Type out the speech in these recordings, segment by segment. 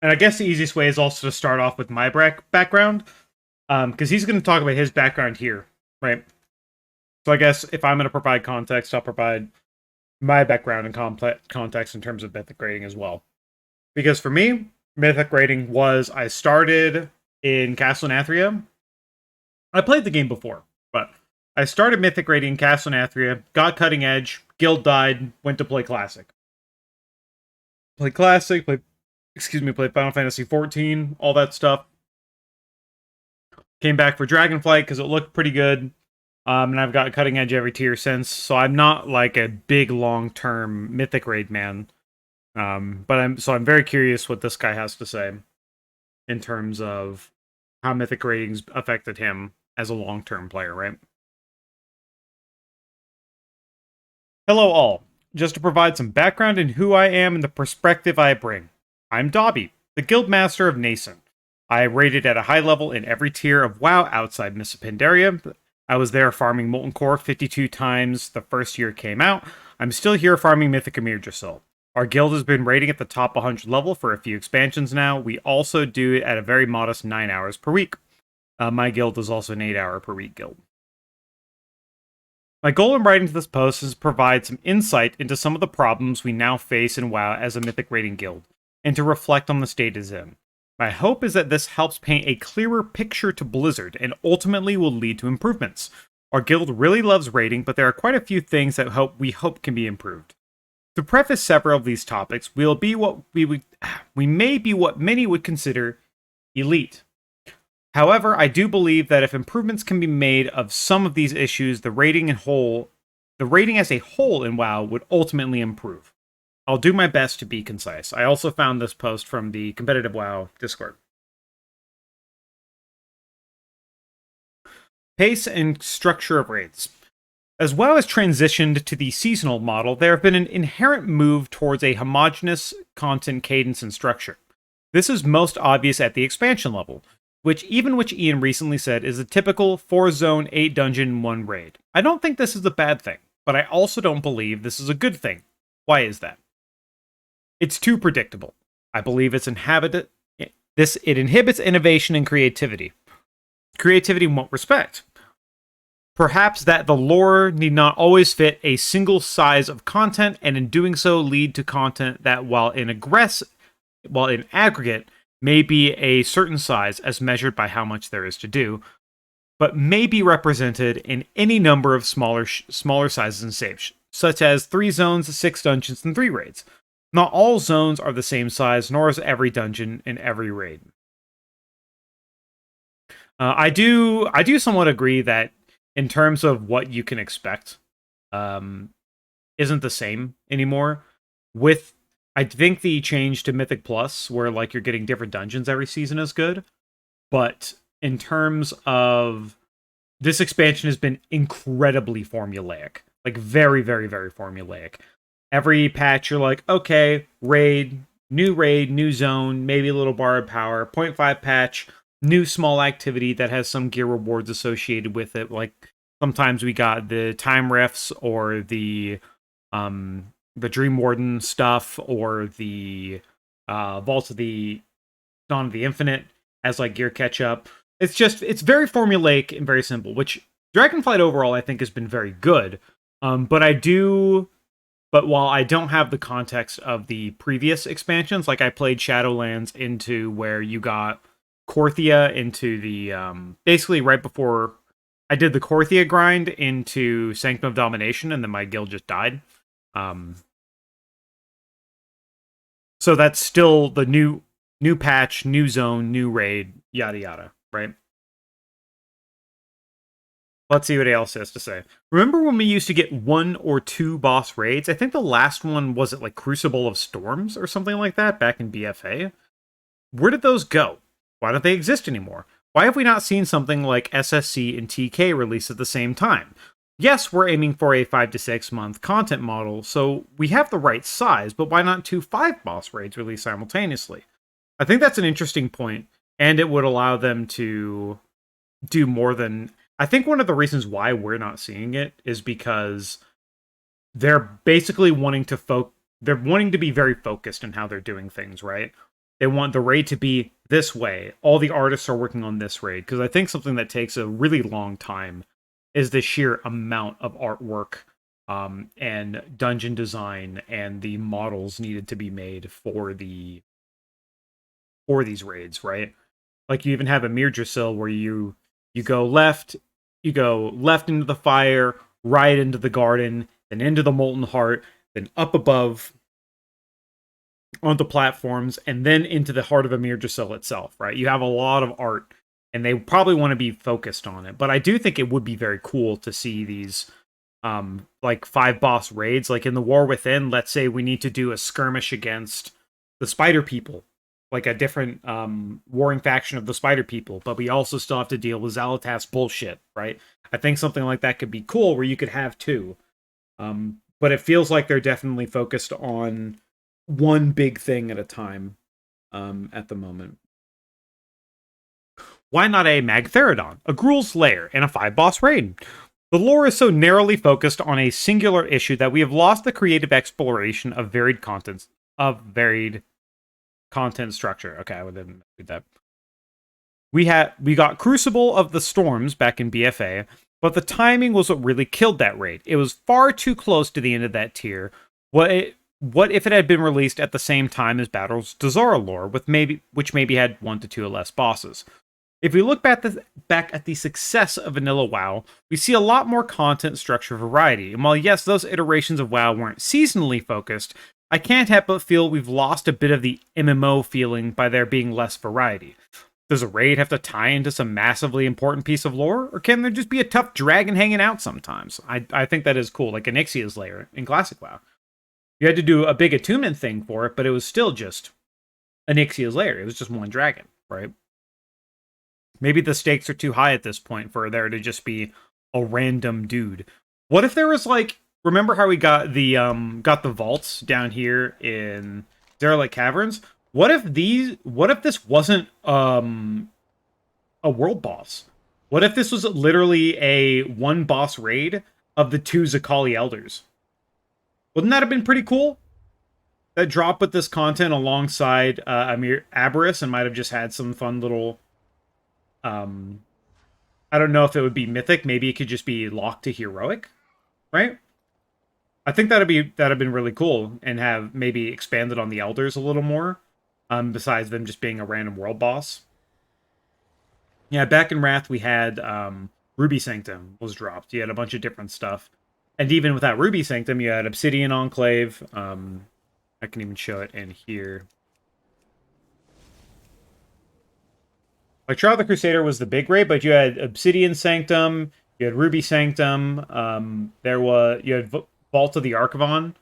And I guess the easiest way is also to start off with my background, because he's going to talk about his background here, right? So I guess if I'm going to provide context, I'll provide my background and context in terms of mythic grading as well. Because for me, mythic grading was I started in Castle Nathria. I played the game before, but I started mythic grading in Castle Nathria, got cutting edge, guild died, went to play classic. Played classic, played Final Fantasy 14, all that stuff. Came back for Dragonflight because it looked pretty good. And I've got cutting edge every tier since, so I'm not like a big long-term mythic raid man. But I'm very curious what this guy has to say in terms of how mythic ratings affected him as a long-term player, right? Hello all. Just to provide some background in who I am and the perspective I bring. I'm Dobi, the guild master of Nascent. I rated at a high level in every tier of WoW outside Mists of Pandaria. I was there farming Molten Core 52 times the first year it came out. I'm still here farming Mythic Amirjasil. Our guild has been rating at the top 100 level for a few expansions now. We also do it at a very modest 9 hours per week. My guild is also an 8-hour per week guild. My goal in writing to this post is to provide some insight into some of the problems we now face in WoW as a Mythic rating guild, and to reflect on the state it's in. My hope is that this helps paint a clearer picture to Blizzard, and ultimately will lead to improvements. Our guild really loves rating, but there are quite a few things that we hope can be improved. To preface several of these topics, we may be what many would consider elite. However, I do believe that if improvements can be made of some of these issues, the rating as a whole in WoW would ultimately improve. I'll do my best to be concise. I also found this post from the Competitive WoW Discord. Pace and structure of raids. As WoW has transitioned to the seasonal model, there have been an inherent move towards a homogeneous content cadence and structure. This is most obvious at the expansion level, which Ian recently said is a typical 4-zone, 8-dungeon, 1 raid. I don't think this is a bad thing, but I also don't believe this is a good thing. Why is that? It's too predictable. I believe it inhibits innovation and creativity. Creativity in what respect? Perhaps that the lore need not always fit a single size of content, and in doing so lead to content that, while in aggregate, may be a certain size as measured by how much there is to do, but may be represented in any number of smaller sizes and saves, such as 3 zones, 6 dungeons, and 3 raids. Not all zones are the same size, nor is every dungeon in every raid. I do somewhat agree that in terms of what you can expect, isn't the same anymore. I think the change to Mythic Plus, where like you're getting different dungeons every season, is good. But in terms of this expansion has been incredibly formulaic. Like very, very, very formulaic. Every patch you're like, okay, raid, new zone, maybe a little borrowed power, 0.5 patch, new small activity that has some gear rewards associated with it. Like sometimes we got the time rifts or the Dream Warden stuff, or the Vault of the Dawn of the Infinite as like gear catch up. It's very formulaic and very simple, which Dragonflight overall I think has been very good. But while I don't have the context of the previous expansions, like I played Shadowlands into where you got Korthia into the basically right before I did the Korthia grind into Sanctum of Domination, and then my guild just died. So that's still the new patch, new zone, new raid, yada yada, right? Let's see what else has to say. Remember when we used to get 1 or 2 boss raids? I think the last one was it like Crucible of Storms or something like that back in BFA. Where did those go? Why don't they exist anymore? Why have we not seen something like SSC and TK release at the same time? Yes, we're aiming for a 5 to 6 month content model, so we have the right size, but why not 2 5-boss raids released simultaneously? I think that's an interesting point, and it would allow them to do more than... I think one of the reasons why we're not seeing it is because they're basically wanting to be very focused in how they're doing things, right? They want the raid to be this way. All the artists are working on this raid. Because I think something that takes a really long time is the sheer amount of artwork and dungeon design and the models needed to be made for these raids, right? Like you even have a Mirdrasil where you go left into the fire, right into the garden, then into the molten heart, then up above onto platforms, and then into the heart of a Mirdrasil itself, right? You have a lot of art, and they probably want to be focused on it. But I do think it would be very cool to see these like 5 boss raids. Like in the War Within, let's say we need to do a skirmish against the Spider People, like a different warring faction of the Spider People, but we also still have to deal with Xal'atath's bullshit, right? I think something like that could be cool where you could have 2. But it feels like they're definitely focused on one big thing at a time at the moment. Why not a Magtheridon, a Gruul's Lair, and a 5-boss raid? The lore is so narrowly focused on a singular issue that we have lost the creative exploration of varied content structure. Okay, I wouldn't do that. We got Crucible of the Storms back in BFA, but the timing was what really killed that raid. It was far too close to the end of that tier. What if it had been released at the same time as Battles Dazara lore, which maybe had 1 to 2 less bosses? If we look back at the success of Vanilla WoW, we see a lot more content structure variety. And while yes, those iterations of WoW weren't seasonally focused, I can't help but feel we've lost a bit of the MMO feeling by there being less variety. Does a raid have to tie into some massively important piece of lore, or can there just be a tough dragon hanging out sometimes? I think that is cool, like Onyxia's Lair in Classic WoW. You had to do a big attunement thing for it, but it was still just Onyxia's Lair. It was just one dragon, right? Maybe the stakes are too high at this point for there to just be a random dude. What if there was like, remember how we got the vaults down here in Derelict Caverns? What if this wasn't a world boss? What if this was literally a 1 boss raid of the 2 Zakali Elders? Wouldn't that have been pretty cool? That drop with this content alongside Amir Aberrus and might have just had some fun little I don't know if it would be mythic. Maybe it could just be locked to heroic, right? I think that'd have been really cool and have maybe expanded on the elders a little more. Besides them just being a random world boss. Yeah, back in Wrath we had Ruby Sanctum was dropped. You had a bunch of different stuff, and even without Ruby Sanctum, you had Obsidian Enclave. I can even show it in here. Like Trial of the Crusader was the big raid, but you had Obsidian Sanctum, you had Ruby Sanctum, you had Vault of the Archivon,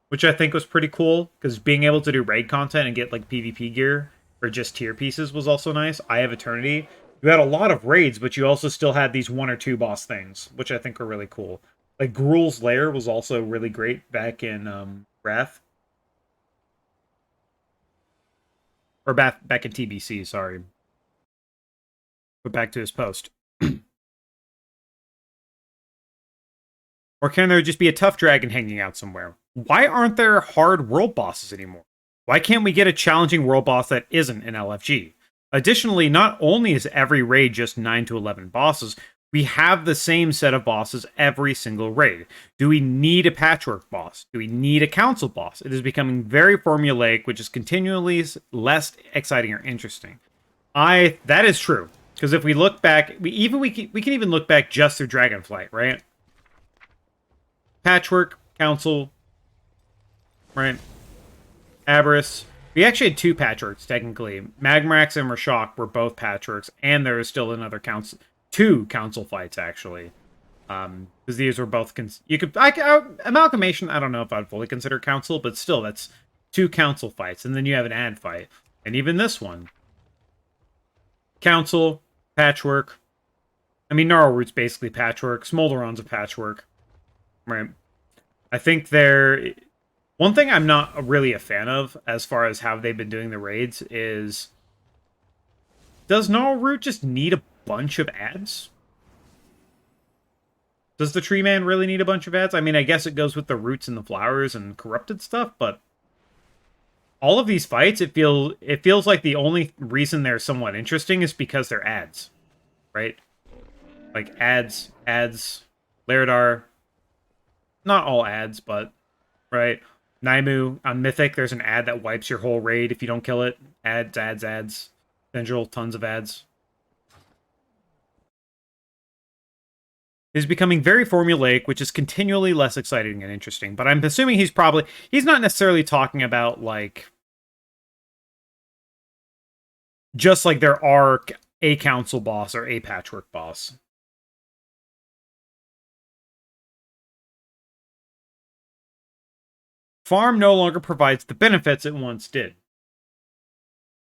which I think was pretty cool, because being able to do raid content and get like PvP gear or just tier pieces was also nice. Eye of Eternity. You had a lot of raids, but you also still had these 1 or 2 boss things, which I think were really cool. Like Gruul's Lair was also really great back in Wrath. Or back in TBC, sorry. But back to his post. Or can there just be a tough dragon hanging out somewhere? Why aren't there hard world bosses anymore? Why can't we get a challenging world boss that isn't an LFG? Additionally, not only is every raid just 9 to 11 bosses, we have the same set of bosses every single raid. Do we need a patchwork boss? Do we need a council boss? It is becoming very formulaic, which is continually less exciting or interesting. That is true. Because if we look back, we can even look back just through Dragonflight, right? Patchwork, Council, right? Aberrus. We actually had 2 patchworks, technically. Magmarax and Rashok were both patchworks, and there is still another 2 council fights, actually. Because these were both... Amalgamation, I don't know if I'd fully consider council, but still, that's 2 council fights. And then you have an ad fight. And even this one. Council... Patchwork. I mean, Gnarlroot's basically patchwork. Smolderon's a patchwork. Right. I think they're... One thing I'm not really a fan of, as far as how they've been doing the raids, is... Does Gnarlroot just need a bunch of ads? Does the Tree Man really need a bunch of ads? I mean, I guess it goes with the roots and the flowers and corrupted stuff, but... all of these fights, it feels like the only reason they're somewhat interesting is because they're ads, right? Like ads, Laredar, not all ads, but right. Naimu on Mythic, there's an ad that wipes your whole raid if you don't kill it. Ads. Tendril, tons of ads. He's becoming very formulaic, which is continually less exciting and interesting. But I'm assuming he's not necessarily talking about like just like there are a council boss or a patchwork boss. Farm no longer provides the benefits it once did.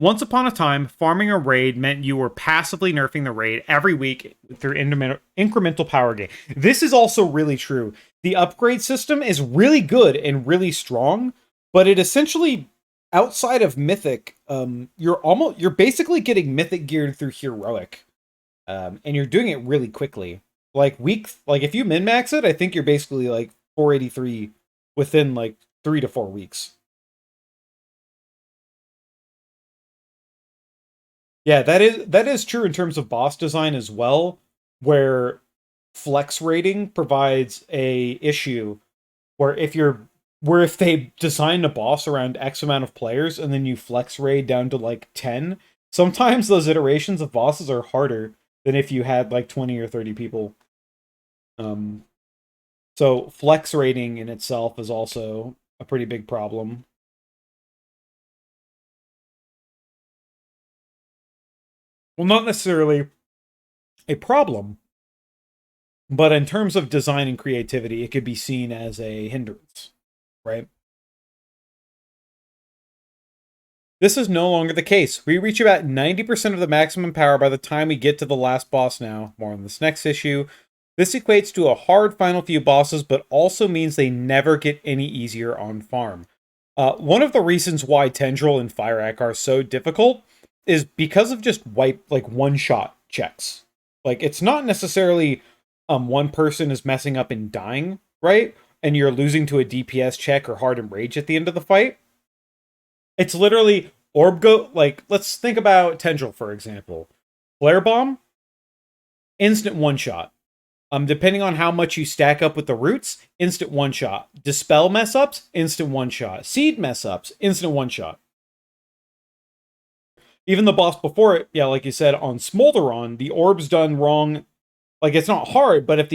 Once upon a time, farming a raid meant you were passively nerfing the raid every week through incremental power gain. This is also really true. The upgrade system is really good and really strong, but it essentially, outside of Mythic, you're basically getting Mythic geared through Heroic, and you're doing it really quickly. Like if you min max it, I think you're basically like 483 within like 3 to 4 weeks. Yeah, that is true in terms of boss design as well, where flex rating provides a issue where if they design a boss around X amount of players and then you flex raid down to like 10, sometimes those iterations of bosses are harder than if you had like 20 or 30 people. Um so flex rating in itself is also a pretty big problem. Well, not necessarily a problem, but in terms of design and creativity, it could be seen as a hindrance, right? This is no longer the case. We reach about 90% of the maximum power by the time we get to the last boss now. More on this next issue. This equates to a hard final few bosses, but also means they never get any easier on farm. One of the reasons why Tendril and Fyrakk are so difficult is because of just one-shot checks. Like, it's not necessarily one person is messing up and dying, right? And you're losing to a DPS check or hard and rage at the end of the fight. It's literally let's think about Tendril, for example. Flare Bomb, instant one-shot. Depending on how much you stack up with the roots, instant one-shot. Dispel mess-ups, instant one-shot. Seed mess-ups, instant one-shot. Even the boss before it, yeah, like you said, on Smolderon, the orb's done wrong. Like, it's not hard, but if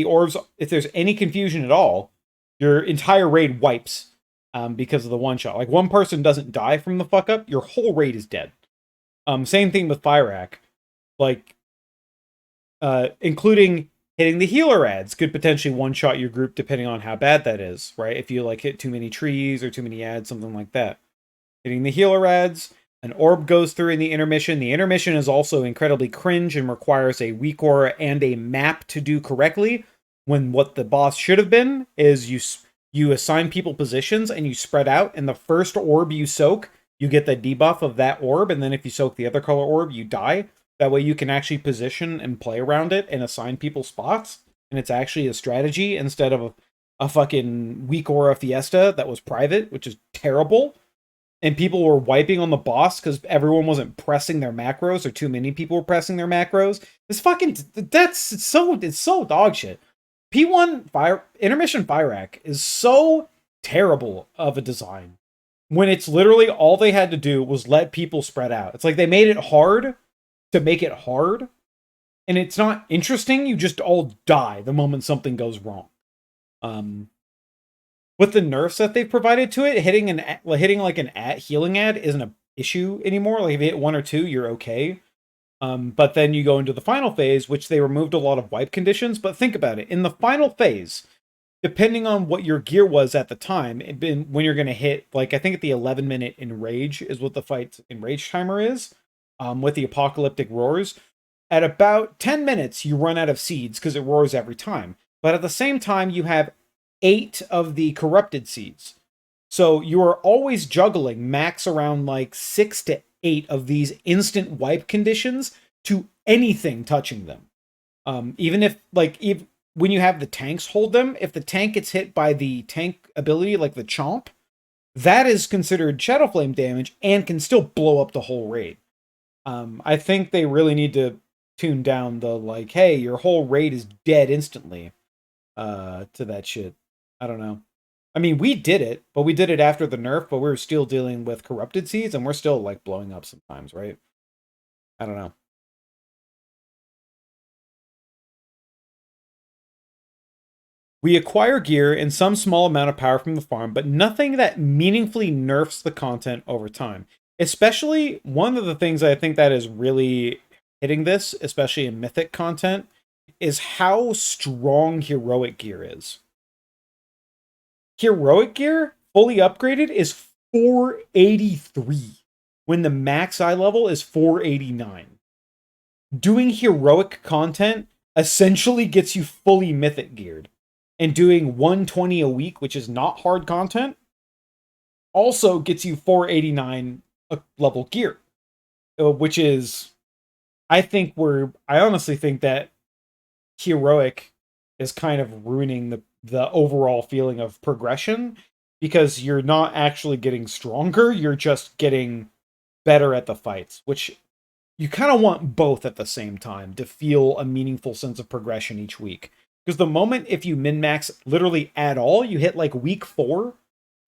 there's any confusion at all, your entire raid wipes because of the one shot. Like, one person doesn't die from the fuck up, your whole raid is dead. Same thing with Fyrakk. Like, including hitting the healer ads could potentially one shot your group depending on how bad that is, right? If you like hit too many trees or too many ads, something like that. Hitting the healer ads, an orb goes through in the intermission. The intermission is also incredibly cringe and requires a weak aura and a map to do correctly. When what the boss should have been is you assign people positions and you spread out, and the first orb you soak, you get the debuff of that orb, and then if you soak the other color orb, you die. That way you can actually position and play around it and assign people spots, and it's actually a strategy instead of a fucking weak aura fiesta that was private, which is terrible. And people were wiping on the boss because everyone wasn't pressing their macros, or too many people were pressing their macros. It's so dog shit. P1 intermission Fyrakk is so terrible of a design when it's literally all they had to do was let people spread out. It's like they made it hard to make it hard, and it's not interesting. You just all die the moment something goes wrong. With the nerfs that they've provided to it, hitting like an healing ad isn't an issue anymore. Like if you hit one or two, you're okay. But then you go into the final phase, which they removed a lot of wipe conditions. But think about it. In the final phase, depending on what your gear was at the time, when you're going to hit, like I think at the 11-minute enrage is what the fight enrage timer is, with the apocalyptic roars. At about 10 minutes, you run out of seeds because it roars every time. But at the same time, you have 8 of the corrupted seeds. So you are always juggling max around like 6 to 8 of these instant wipe conditions to anything touching them. Even if when you have the tanks hold them, if the tank gets hit by the tank ability, like the chomp, that is considered Shadow Flame damage and can still blow up the whole raid. I think they really need to tune down the like, hey, your whole raid is dead instantly. To that shit. I don't know. I mean, we did it, but we did it after the nerf, but we were still dealing with corrupted seeds, and we're still like blowing up sometimes, right? I don't know. We acquire gear and some small amount of power from the farm, but nothing that meaningfully nerfs the content over time. Especially one of the things I think that is really hitting this, especially in Mythic content, is how strong heroic gear is. Heroic gear, fully upgraded, is 483 when the max eye level is 489. Doing heroic content essentially gets you fully mythic geared. And doing 120 a week, which is not hard content, also gets you 489 level gear. Which is, I honestly think that heroic is kind of ruining the overall feeling of progression, because you're not actually getting stronger, you're just getting better at the fights, which you kind of want both at the same time to feel a meaningful sense of progression each week. Because the moment if you min-max literally at all, you hit like week 4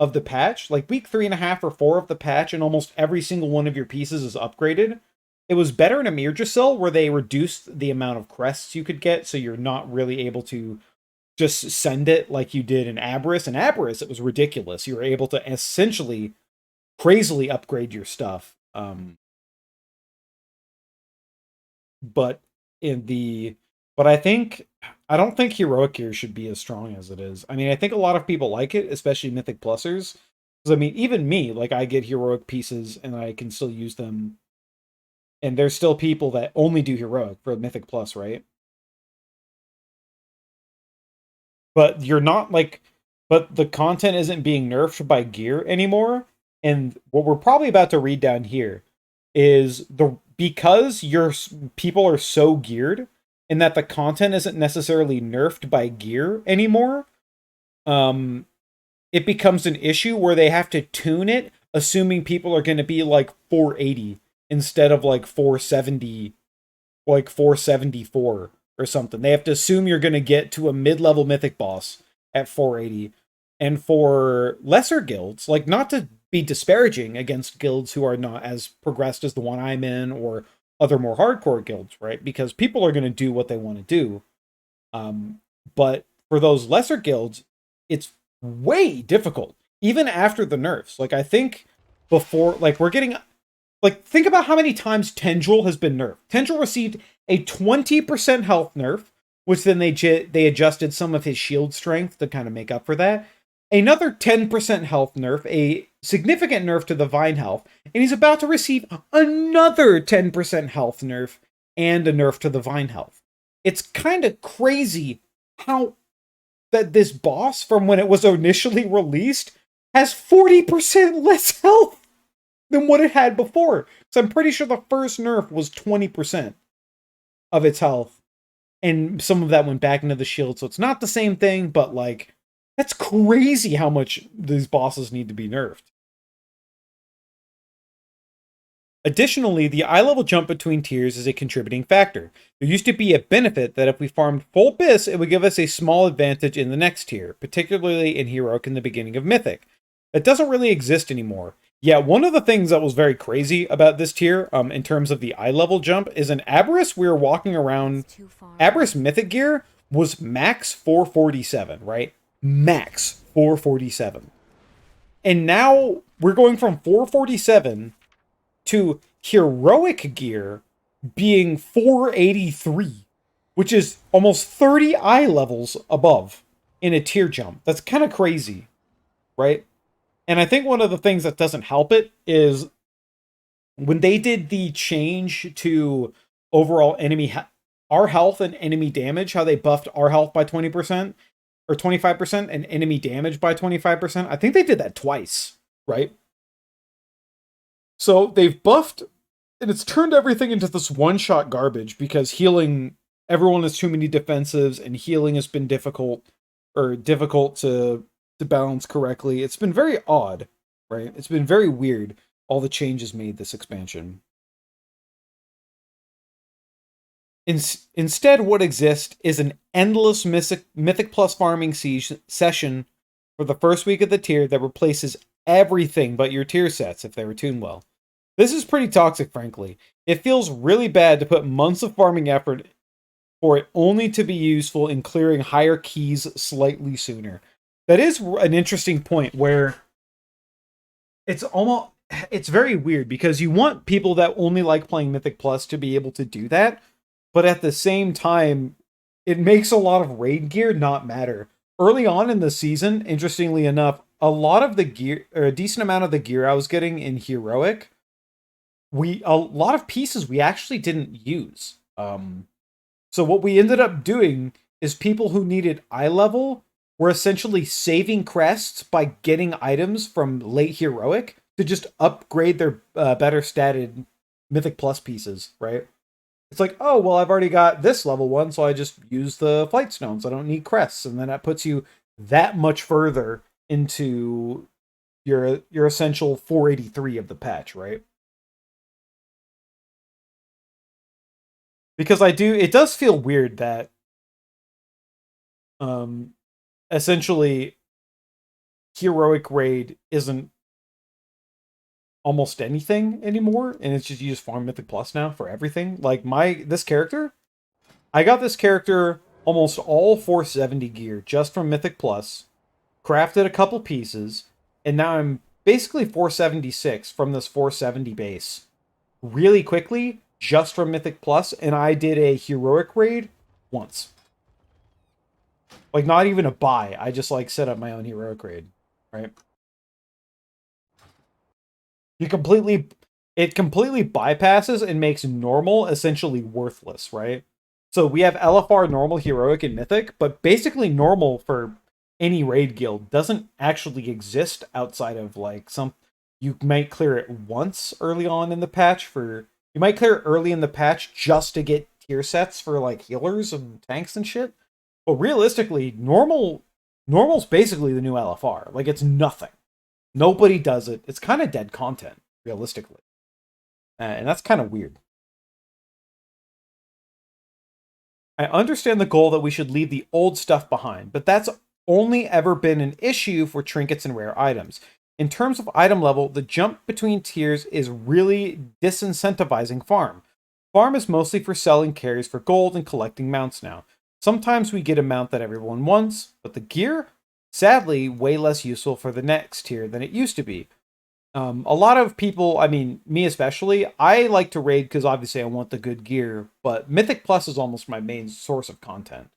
of the patch, like week 3.5 or 4 of the patch, and almost every single one of your pieces is upgraded. It was better in a Mirjasil where they reduced the amount of crests you could get, so you're not really able to just send it like you did in Aberrus. In Aberrus, it was ridiculous. You were able to essentially crazily upgrade your stuff. But I don't think heroic gear should be as strong as it is. I mean, I think a lot of people like it, especially Mythic Plusers. Because I mean, even me, like I get heroic pieces and I can still use them. And there's still people that only do heroic for Mythic Plus, right? But you're not like, but the content isn't being nerfed by gear anymore. And what we're probably about to read down here is because your people are so geared and that the content isn't necessarily nerfed by gear anymore. It becomes an issue where they have to tune it, assuming people are going to be like 480 instead of like 470, like 474 or something. They have to assume you're going to get to a mid-level mythic boss at 480. And for lesser guilds, like not to be disparaging against guilds who are not as progressed as the one I'm in or other more hardcore guilds, right? Because people are going to do what they want to do. But for those lesser guilds, it's way difficult, even after the nerfs. Like I think before, like we're getting, like think about how many times Tendril has been nerfed. Tendril received a 20% health nerf, which then they adjusted some of his shield strength to kind of make up for that. Another 10% health nerf, a significant nerf to the Vine health, and he's about to receive another 10% health nerf and a nerf to the Vine health. It's kind of crazy how that this boss, from when it was initially released, has 40% less health than what it had before. So I'm pretty sure the first nerf was 20% of its health, and some of that went back into the shield, so it's not the same thing, but like, that's crazy how much these bosses need to be nerfed. Additionally, the eye level jump between tiers is a contributing factor. There used to be a benefit that if we farmed full Bis, it would give us a small advantage in the next tier, particularly in Heroic in the beginning of Mythic. That doesn't really exist anymore. Yeah, one of the things that was very crazy about this tier, in terms of the eye level jump, is in Aberrus, we were walking around. Aberrus Mythic gear was max 447, right? Max 447. And now we're going from 447 to heroic gear being 483, which is almost 30 eye levels above in a tier jump. That's kind of crazy, right? And I think one of the things that doesn't help it is when they did the change to overall enemy our health and enemy damage, how they buffed our health by 20% or 25% and enemy damage by 25%. I think they did that twice, right? So they've buffed, and it's turned everything into this one-shot garbage because healing, everyone has too many defensives, and healing has been difficult to balance correctly. It's been very odd. right? It's been very weird, all the changes made this expansion. Instead, what exists is an endless Mythic Plus farming session for the first week of the tier that replaces everything but your tier sets if they were tuned well. This is pretty toxic, frankly. It feels really bad to put months of farming effort for it only to be useful in clearing higher keys slightly sooner. That is an interesting point where it's very weird because you want people that only like playing Mythic Plus to be able to do that, but at the same time, it makes a lot of raid gear not matter. Early on in the season, interestingly enough, a lot of the gear, or a decent amount of the gear I was getting in Heroic, a lot of pieces we actually didn't use. So what we ended up doing is people who needed eye level were essentially saving crests by getting items from late Heroic to just upgrade their better statted Mythic Plus pieces, right? It's like, oh, well, I've already got this level 1, so I just use the Flight Stones. I don't need crests. And then that puts you that much further into your essential 483 of the patch, right? Because it does feel weird that essentially Heroic Raid isn't almost anything anymore, and it's just you just farm Mythic Plus now for everything. Like this character, I got this character almost all 470 gear just from Mythic Plus, crafted a couple pieces, and now I'm basically 476 from this 470 base really quickly just from Mythic Plus, and I did a Heroic Raid once. Like, not even a buy. I just, like, set up my own Heroic Raid, right? It completely bypasses and makes normal essentially worthless, right? So we have LFR, normal, heroic, and mythic, but basically normal for any raid guild doesn't actually exist outside of like you might clear it once early on in the patch you might clear it early in the patch just to get tier sets for like healers and tanks and shit. But realistically, normal's basically the new LFR. Like, it's nothing. Nobody does it. It's kind of dead content, realistically. And that's kind of weird. I understand the goal that we should leave the old stuff behind, but that's only ever been an issue for trinkets and rare items. In terms of item level, the jump between tiers is really disincentivizing farm. Farm is mostly for selling carries for gold and collecting mounts now. Sometimes we get a mount that everyone wants, but the gear, sadly, way less useful for the next tier than it used to be. A lot of people, I mean, me especially, I like to raid because obviously I want the good gear, but Mythic Plus is almost my main source of content.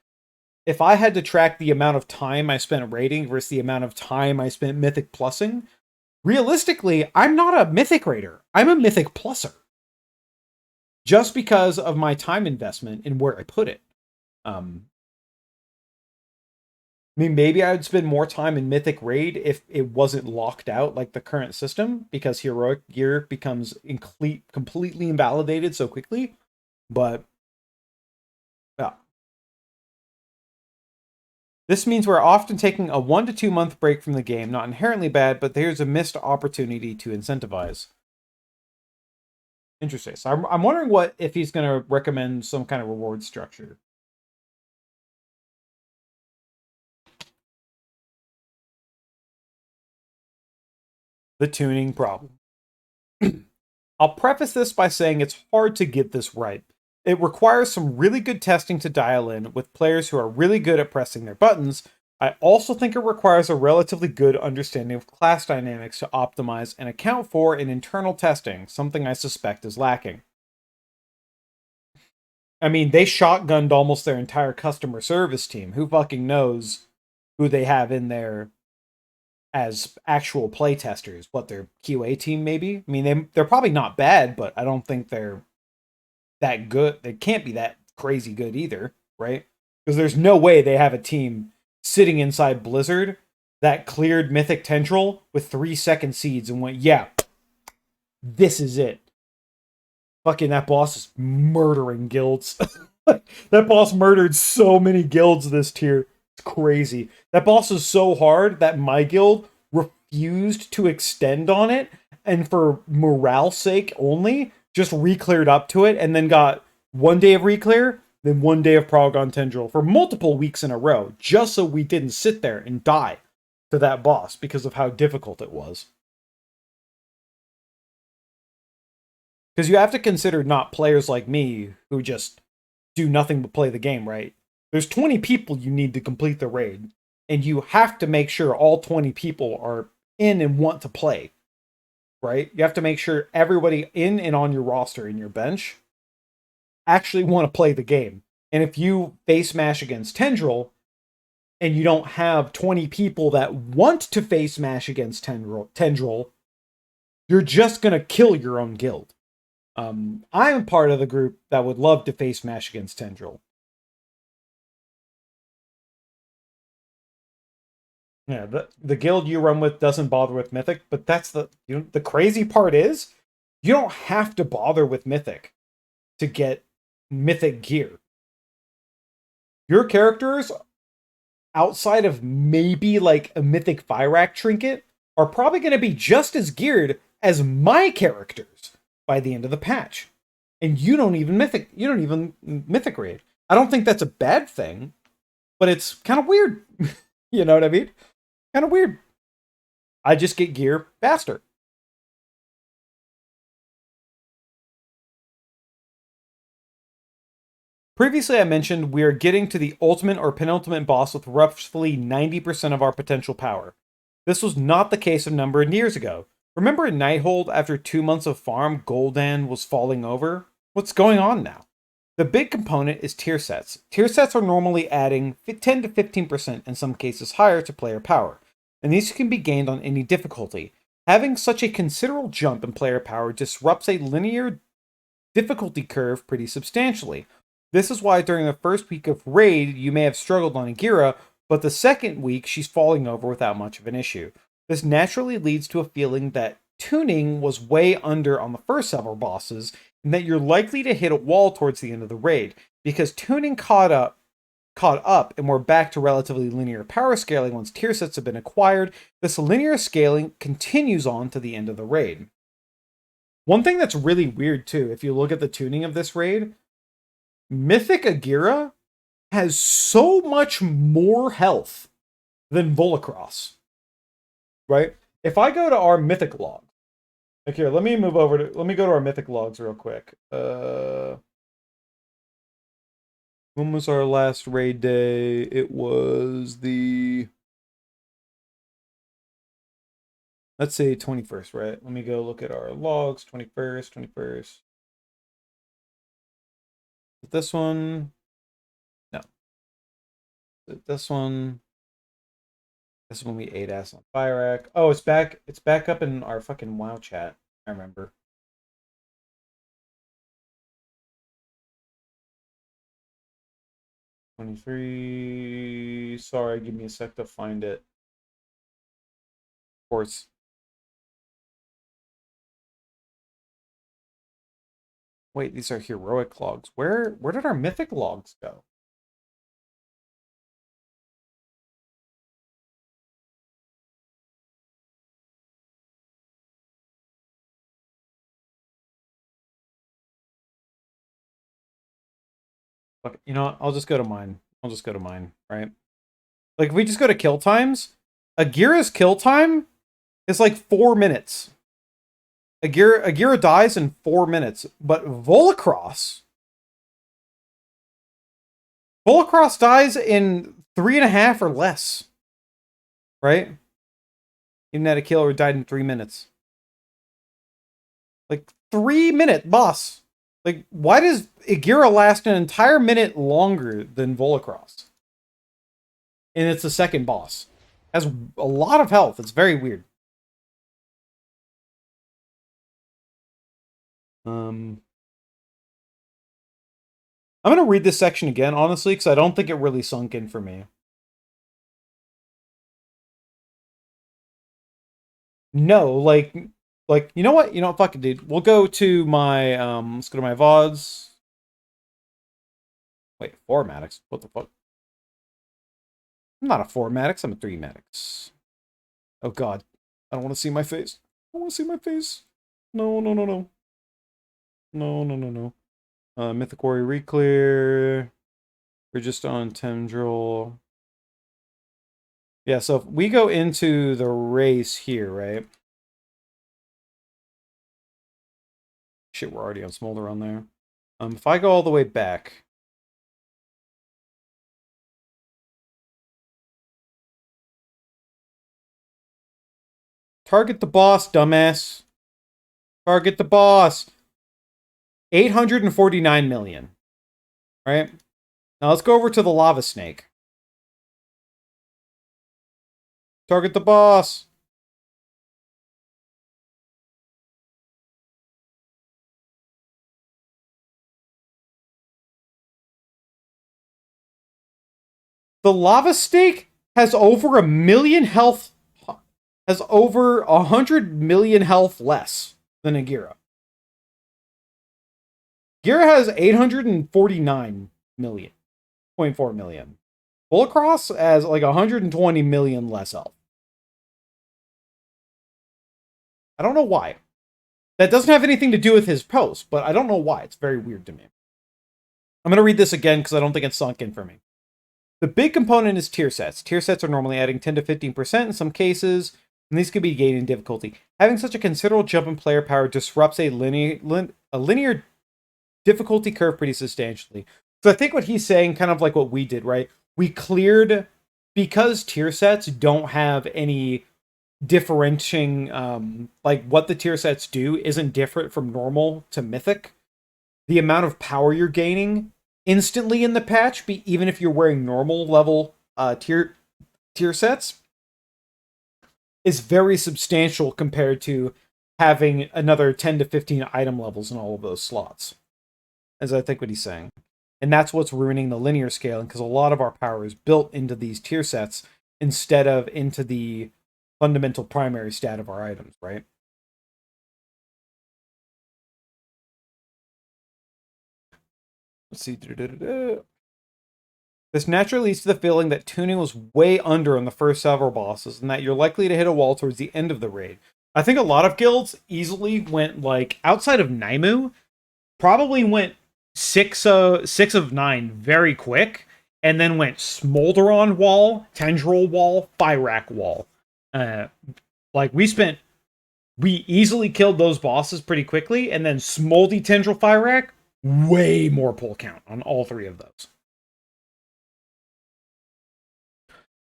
If I had to track the amount of time I spent raiding versus the amount of time I spent Mythic Plussing, realistically, I'm not a Mythic raider. I'm a Mythic Plusser. Just because of my time investment in where I put it. I mean, maybe I would spend more time in Mythic Raid if it wasn't locked out like the current system, because Heroic Gear becomes completely invalidated so quickly. But, yeah. This means we're often taking a 1 to 2 month break from the game. Not inherently bad, but there's a missed opportunity to incentivize. Interesting. So I'm wondering if he's going to recommend some kind of reward structure. The tuning problem. I'll preface this by saying it's hard to get this right. It requires some really good testing to dial in with players who are really good at pressing their buttons. I also think it requires a relatively good understanding of class dynamics to optimize and account for in internal testing, something I suspect is lacking. I mean, they shotgunned almost their entire customer service team. Who fucking knows who they have in there as actual playtesters? What, their QA team maybe? I mean, they're probably not bad, but I don't think they're that good. They can't be that crazy good either, right? Because there's no way they have a team sitting inside Blizzard that cleared Mythic Tendril with 3-second seeds and went, yeah, this is it. Fucking that boss is murdering guilds. That boss murdered so many guilds this tier. It's crazy. That boss is so hard that my guild refused to extend on it, and for morale's sake only, just re-cleared up to it, and then got 1 day of re-clear, then 1 day of Paragon Tendril for multiple weeks in a row, just so we didn't sit there and die to that boss because of how difficult it was. Because you have to consider not players like me who just do nothing but play the game, right? There's 20 people you need to complete the raid, and you have to make sure all 20 people are in and want to play, right? You have to make sure everybody in and on your roster, in your bench, actually want to play the game. And if you face mash against Tendril, and you don't have 20 people that want to face mash against Tendril, you're just going to kill your own guild. I'm part of the group that would love to face mash against Tendril. Yeah, the guild you run with doesn't bother with Mythic, but that's the crazy part is you don't have to bother with Mythic to get Mythic gear. Your characters, outside of maybe like a Mythic Fyrak trinket, are probably going to be just as geared as my characters by the end of the patch. And you don't even Mythic raid. I don't think that's a bad thing, but it's kind of weird. You know what I mean? Kind of weird. I just get gear faster. Previously, I mentioned we are getting to the ultimate or penultimate boss with roughly 90% of our potential power. This was not the case a number of years ago. Remember in Nighthold, after 2 months of farm, Gul'dan was falling over? What's going on now? The big component is tier sets. Tier sets are normally adding 10 to 15%, in some cases higher, to player power, and these can be gained on any difficulty. Having such a considerable jump in player power disrupts a linear difficulty curve pretty substantially. This is why during the first week of raid, you may have struggled on Agira, but the second week, she's falling over without much of an issue. This naturally leads to a feeling that tuning was way under on the first several bosses, and that you're likely to hit a wall towards the end of the raid, because tuning caught up, and we're back to relatively linear power scaling once tier sets have been acquired. This linear scaling continues on to the end of the raid. One thing that's really weird too, if you look at the tuning of this raid, Mythic Agira has so much more health than Volacross, right? If I go to our Mythic log, like here, let me go to our Mythic logs real quick. When was our last raid day? It was let's say 21st, right? Let me go look at our logs. 21st. This one? No. This one? This is when we ate ass on Fyrak. Oh, it's back. It's back up in our fucking WoW chat. I remember. $23. Sorry, give me a sec to find it. Of course. Wait, these are heroic logs. Where did our mythic logs go? Okay, you know what? I'll just go to mine. Right? Like, if we just go to kill times, Agira's kill time is like 4 minutes. Agira dies in 4 minutes, but Volacross dies in 3.5 or less. Right? Even had a killer who died in 3 minutes. Like, 3-minute boss. Like, why does Agira last an entire minute longer than Volacross? And it's the second boss. Has a lot of health. It's very weird. I'm gonna read this section again, honestly, because I don't think it really sunk in for me. No, like you know what? Fuck it, dude. We'll go to my let's go to my VODs. Wait, 4-matics? What the fuck? I'm not a 4-matics, I'm a 3-matics. Oh god. I don't want to see my face. I don't want to see my face. No, no, no, no. No, no, no, no. Mythic Warrior Reclear. We're just on Tendril. Yeah, so if we go into the race here, right? Shit, we're already on Smolder on there. If I go all the way back. Target the boss, dumbass. Target the boss. 849 million. Right? Now let's go over to the lava snake. Target the boss. The lava snake has over 1,000,000 health. Has over 100 million health less than a Gira. Gira has 849 million. 0.4 million. Bullcross has like 120 million less health. I don't know why. That doesn't have anything to do with his post, but I don't know why. It's very weird to me. I'm going to read this again because I don't think it's sunk in for me. The big component is tier sets. Tier sets are normally adding 10 to 15% in some cases, and these could be gained in difficulty. Having such a considerable jump in player power disrupts a linear difficulty curve pretty substantially. So I think what he's saying, kind of like what we did, right? We cleared, because tier sets don't have any differentiating, like what the tier sets do isn't different from normal to mythic. The amount of power you're gaining instantly in the patch, even if you're wearing normal level tier sets, is very substantial compared to having another 10 to 15 item levels in all of those slots. As I think what he's saying. And that's what's ruining the linear scaling, because a lot of our power is built into these tier sets instead of into the fundamental primary stat of our items, right? Let's see. This naturally leads to the feeling that tuning was way under on the first several bosses, and that you're likely to hit a wall towards the end of the raid. I think a lot of guilds easily went, like, outside of Naimu, probably went 6 of 9 very quick, and then went Smolderon wall, Tendril wall, Fyrak wall. Like, we easily killed those bosses pretty quickly, and then Smoldy, Tendril, Fyrak, way more pull count on all three of those.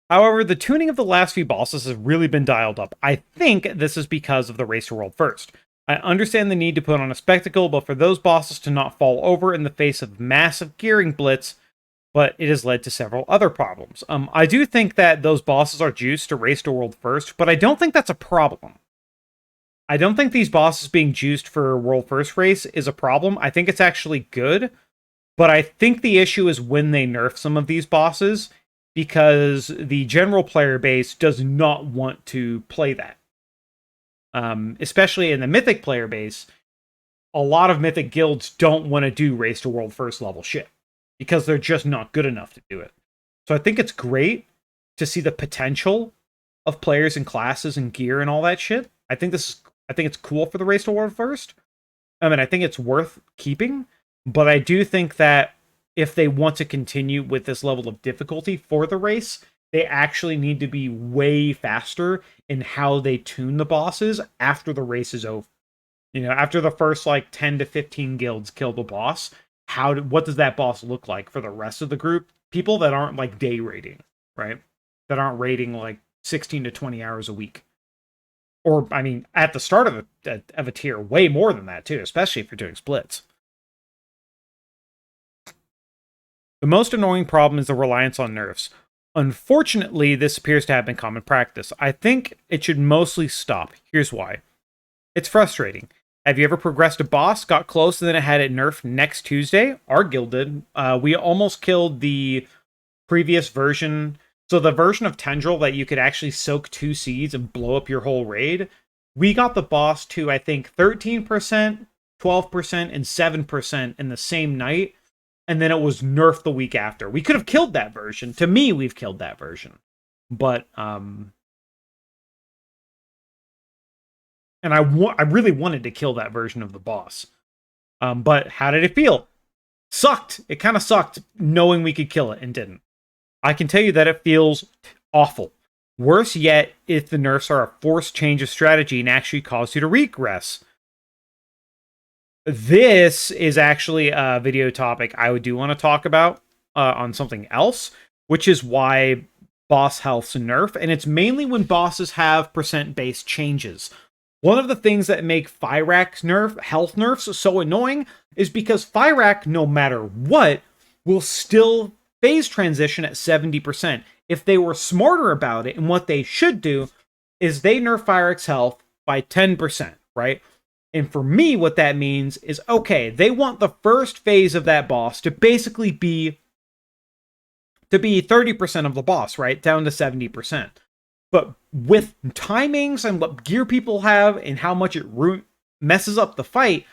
However, the tuning of the last few bosses has really been dialed up. I think this is because of the Race to World First. I understand the need to put on a spectacle, but for those bosses to not fall over in the face of massive gearing blitz, but it has led to several other problems. I do think that those bosses are juiced to Race to World First, but I don't think that's a problem. I don't think these bosses being juiced for World First race is a problem. I think it's actually good, but I think the issue is when they nerf some of these bosses, because the general player base does not want to play that. Especially in the Mythic player base, a lot of Mythic guilds don't want to do Race to World First level shit, because they're just not good enough to do it. So I think it's great to see the potential of players and classes and gear and all that shit. I think it's cool for the Race to World First. I mean, I think it's worth keeping, but I do think that if they want to continue with this level of difficulty for the race, they actually need to be way faster in how they tune the bosses after the race is over. You know, after the first like 10 to 15 guilds kill the boss, what does that boss look like for the rest of the group? People that aren't like day raiding, right? That aren't raiding like 16 to 20 hours a week. Or, I mean, at the start of a tier, way more than that, too, especially if you're doing splits. The most annoying problem is the reliance on nerfs. Unfortunately, this appears to have been common practice. I think it should mostly stop. Here's why. It's frustrating. Have you ever progressed a boss, got close, and then it had it nerfed next Tuesday? Our guild did. We almost killed the previous version. So the version of Tendril that you could actually soak 2 seeds and blow up your whole raid, we got the boss to, I think, 13%, 12%, and 7% in the same night, and then it was nerfed the week after. We could have killed that version. To me, we've killed that version. But, And I really wanted to kill that version of the boss. But how did it feel? Sucked. It kind of sucked knowing we could kill it and didn't. I can tell you that it feels awful. Worse yet, if the nerfs are a forced change of strategy and actually cause you to regress. This is actually a video topic I do want to talk about on something else, which is why boss health's nerf, and it's mainly when bosses have percent-based changes. One of the things that make Fyrakk's health nerfs so annoying is because Fyrakk, no matter what, will still phase transition at 70%. If they were smarter about it, and what they should do is they nerf Fyrakk's health by 10%, right? And for me, what that means is, okay, they want the first phase of that boss to basically be 30% of the boss, right? Down to 70%. But with timings and what gear people have and how much it messes up the fight,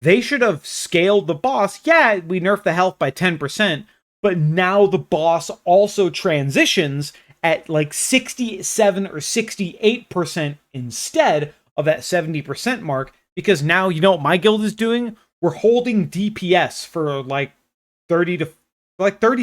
they should have scaled the boss. Yeah, we nerfed the health by 10%, but now the boss also transitions at like 67 or 68% instead of that 70% mark, because now, you know what my guild is doing? We're holding DPS for like 30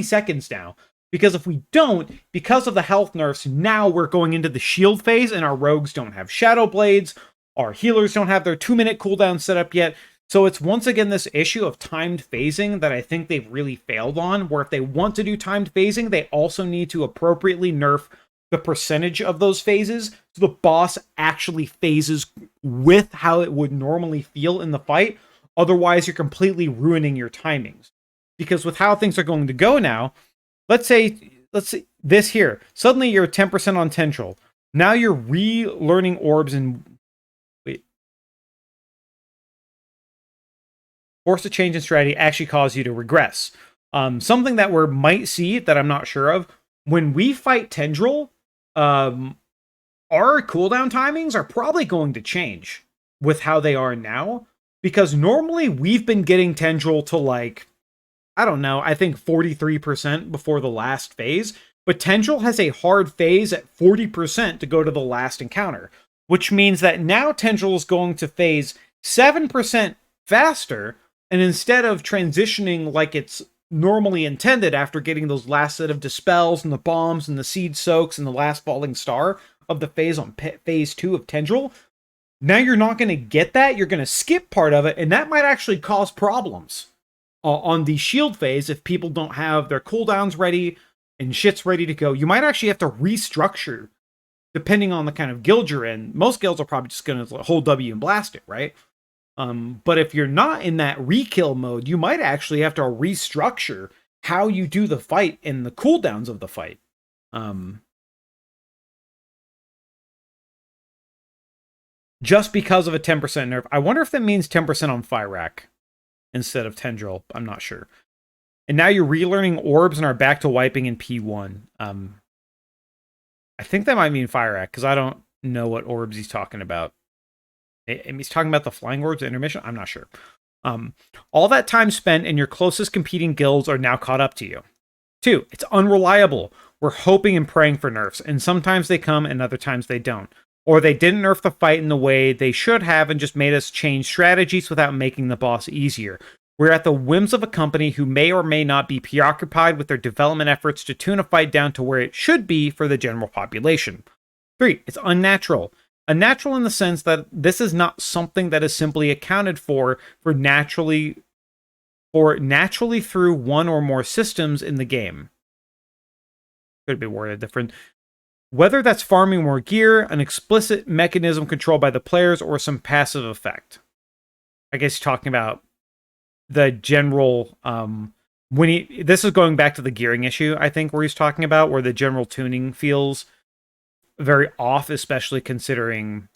seconds now. Because if we don't, because of the health nerfs, now we're going into the shield phase and our rogues don't have shadow blades, our healers don't have their 2-minute cooldown set up yet. So it's once again this issue of timed phasing that I think they've really failed on, where if they want to do timed phasing, they also need to appropriately nerf the percentage of those phases so the boss actually phases with how it would normally feel in the fight. Otherwise, you're completely ruining your timings. Because with how things are going to go now, let's say this here. Suddenly you're 10% on Tendril. Now you're relearning orbs and force a change in strategy actually cause you to regress. Something that we might see that I'm not sure of, when we fight Tendril, our cooldown timings are probably going to change with how they are now. Because normally we've been getting Tendril to like, I don't know, I think 43% before the last phase. But Tendril has a hard phase at 40% to go to the last encounter. Which means that now Tendril is going to phase 7% faster. And instead of transitioning like it's normally intended after getting those last set of dispels and the bombs and the seed soaks and the last falling star of the phase on phase 2 of Tendril, now you're not going to get that. You're going to skip part of it, and that might actually cause problems on the shield phase if people don't have their cooldowns ready and shit's ready to go. You might actually have to restructure depending on the kind of guild you're in. Most guilds are probably just going to hold W and blast it, right? But if you're not in that re-kill mode, you might actually have to restructure how you do the fight and the cooldowns of the fight. Just because of a 10% nerf. I wonder if that means 10% on Fyrakk instead of Tendril. I'm not sure. And now you're relearning orbs and are back to wiping in P1. I think that might mean Fyrakk, because I don't know what orbs he's talking about. He's talking about the flying orbs intermission? I'm not sure. All that time spent in your closest competing guilds are now caught up to you. 2, it's unreliable. We're hoping and praying for nerfs, and sometimes they come and other times they don't. Or they didn't nerf the fight in the way they should have and just made us change strategies without making the boss easier. We're at the whims of a company who may or may not be preoccupied with their development efforts to tune a fight down to where it should be for the general population. 3, it's unnatural. Unnatural in the sense that this is not something that is simply accounted for naturally through one or more systems in the game. Could be worded different. Whether that's farming more gear, an explicit mechanism controlled by the players, or some passive effect. I guess you're talking about the general, this is going back to the gearing issue, I think, where he's talking about, where the general tuning feels very off, especially considering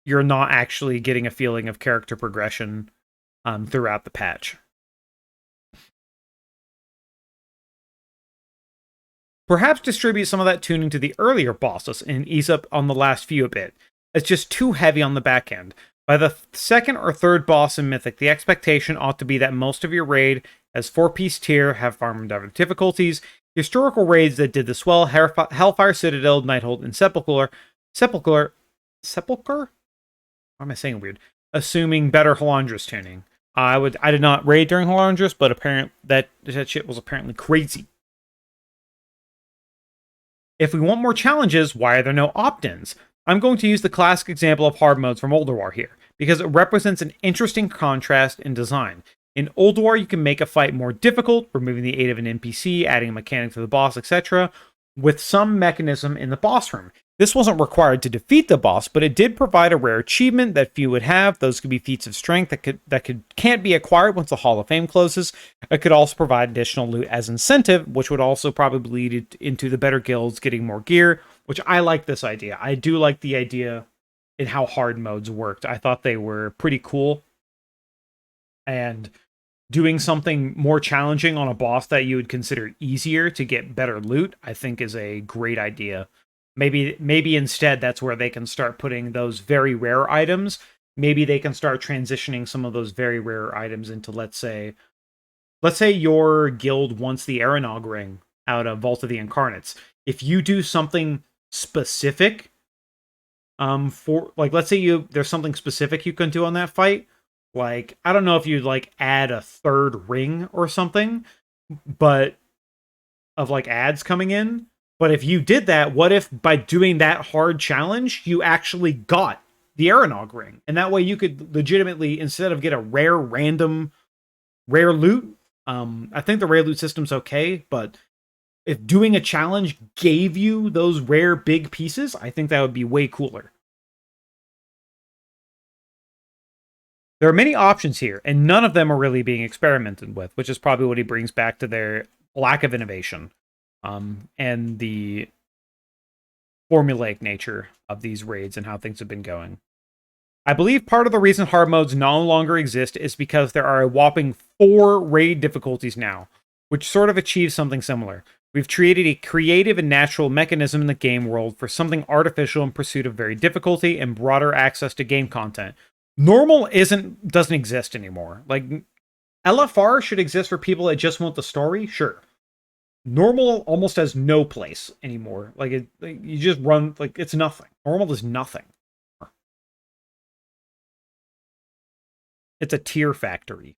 you're not actually getting a feeling of character progression throughout the patch. Perhaps distribute some of that tuning to the earlier bosses and ease up on the last few a bit. It's just too heavy on the back end. By the second or third boss in Mythic, the expectation ought to be that most of your raid as 4-piece tier have far more difficulties. Historical raids that did this well, Hellfire Citadel, Nighthold, and Sepulchre Why am I saying weird? Assuming better Halandras tuning. I did not raid during Halandras, but apparent that shit was apparently crazy. If we want more challenges, why are there no opt-ins? I'm going to use the classic example of hard modes from Ulduar here, because it represents an interesting contrast in design. In Ulduar, you can make a fight more difficult, removing the aid of an NPC, adding a mechanic to the boss, etc., with some mechanism in the boss room. This wasn't required to defeat the boss, but it did provide a rare achievement that few would have. Those could be feats of strength that can't be acquired once the Hall of Fame closes. It could also provide additional loot as incentive, which would also probably lead into the better guilds getting more gear, which I like this idea. I do like the idea in how hard modes worked. I thought they were pretty cool. And doing something more challenging on a boss that you would consider easier to get better loot, I think is a great idea. Maybe instead that's where they can start putting those very rare items. Maybe they can start transitioning some of those very rare items into, let's say your guild wants the Aranog ring out of Vault of the Incarnates. If you do something specific, for like, let's say there's something specific you can do on that fight. Like, I don't know if you'd like add a third ring or something, but of like ads coming in. But if you did that, what if by doing that hard challenge, you actually got the Aranog ring? And that way you could legitimately, instead of get a rare loot, I think the rare loot system's okay, but if doing a challenge gave you those rare big pieces, I think that would be way cooler. There are many options here, and none of them are really being experimented with, which is probably what he brings back to their lack of innovation. And the formulaic nature of these raids and how things have been going. I believe part of the reason hard modes no longer exist is because there are a whopping 4 raid difficulties now, which sort of achieves something similar. We've created a creative and natural mechanism in the game world for something artificial in pursuit of very difficulty and broader access to game content. Normal doesn't exist anymore. Like, LFR should exist for people that just want the story, sure. Normal almost has no place anymore. Like, you just run, like, it's nothing. Normal is nothing. It's a tier factory.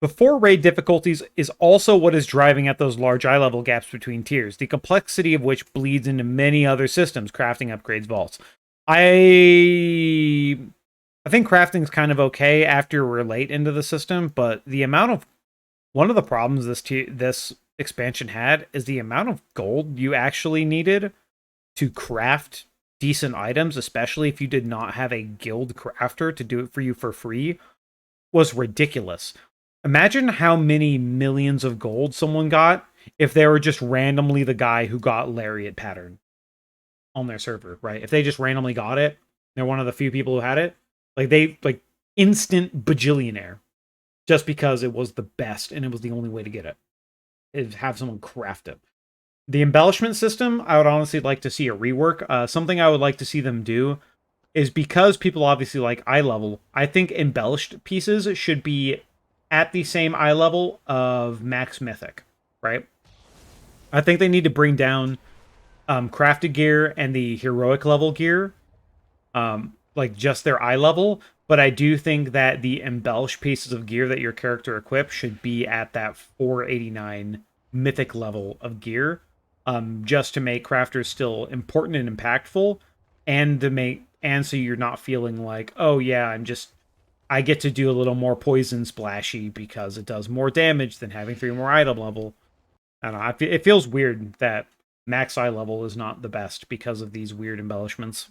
The 4 raid difficulties is also what is driving at those large eye level gaps between tiers, the complexity of which bleeds into many other systems, crafting, upgrades, vaults. I think crafting is kind of okay after we're late into the system, but one of the problems this expansion had is the amount of gold you actually needed to craft decent items, especially if you did not have a guild crafter to do it for you for free, was ridiculous. Imagine how many millions of gold someone got if they were just randomly the guy who got Lariat pattern on their server, right? If they just randomly got it, they're one of the few people who had it. Like instant bajillionaire just because it was the best and it was the only way to get it. Have someone craft it. The embellishment system, I would honestly like to see a rework. Something I would like to see them do is, because people obviously like eye level, I think embellished pieces should be at the same eye level of max mythic, right? I think they need to bring down crafted gear and the heroic level gear, like just their eye level. But I do think that the embellished pieces of gear that your character equips should be at that 489 mythic level of gear, just to make crafters still important and impactful, and so you're not feeling like, oh yeah, I get to do a little more poison splashy because it does more damage than having 3 more item level. I don't know. It feels weird that max eye level is not the best because of these weird embellishments.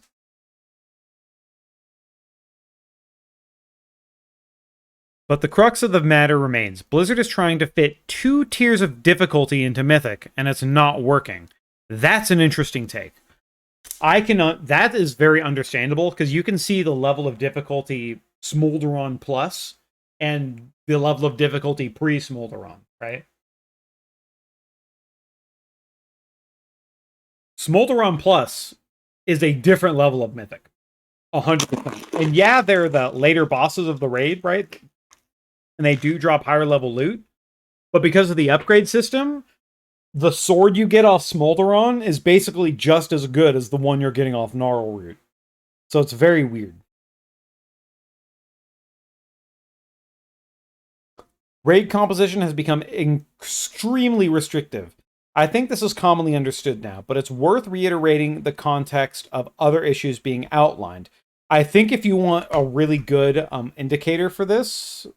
But the crux of the matter remains. Blizzard is trying to fit 2 tiers of difficulty into Mythic, and it's not working. That's an interesting take. That is very understandable, because you can see the level of difficulty Smolderon Plus and the level of difficulty pre-Smolderon, right? Smolderon Plus is a different level of Mythic. 100%. And yeah, they're the later bosses of the raid, right? And they do drop higher level loot. But because of the upgrade system, the sword you get off Smolderon is basically just as good as the one you're getting off Gnarl Root. So it's very weird. Raid composition has become extremely restrictive. I think this is commonly understood now, but it's worth reiterating the context of other issues being outlined. I think if you want a really good indicator for this,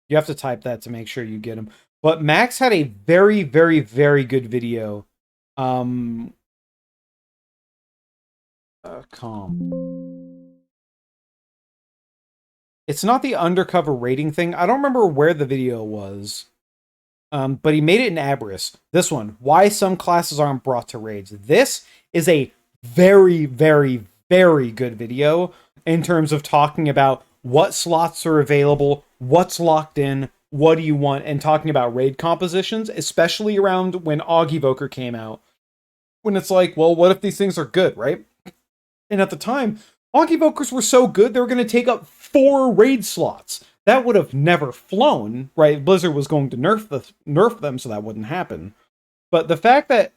you have to type that to make sure you get them. But Max had a very, very, very good video. It's not the undercover rating thing. I don't remember where the video was. But he made it in Aberrus. This one, why some classes aren't brought to raids. This is a very, very, very good video in terms of talking about what slots are available, what's locked in, what do you want, and talking about raid compositions, especially around when Augevoker came out. When it's like, well, what if these things are good, right? And at the time, Augevokers were so good, they were going to take up 4 raid slots. That would have never flown, right? Blizzard was going to nerf them, so that wouldn't happen. But the fact that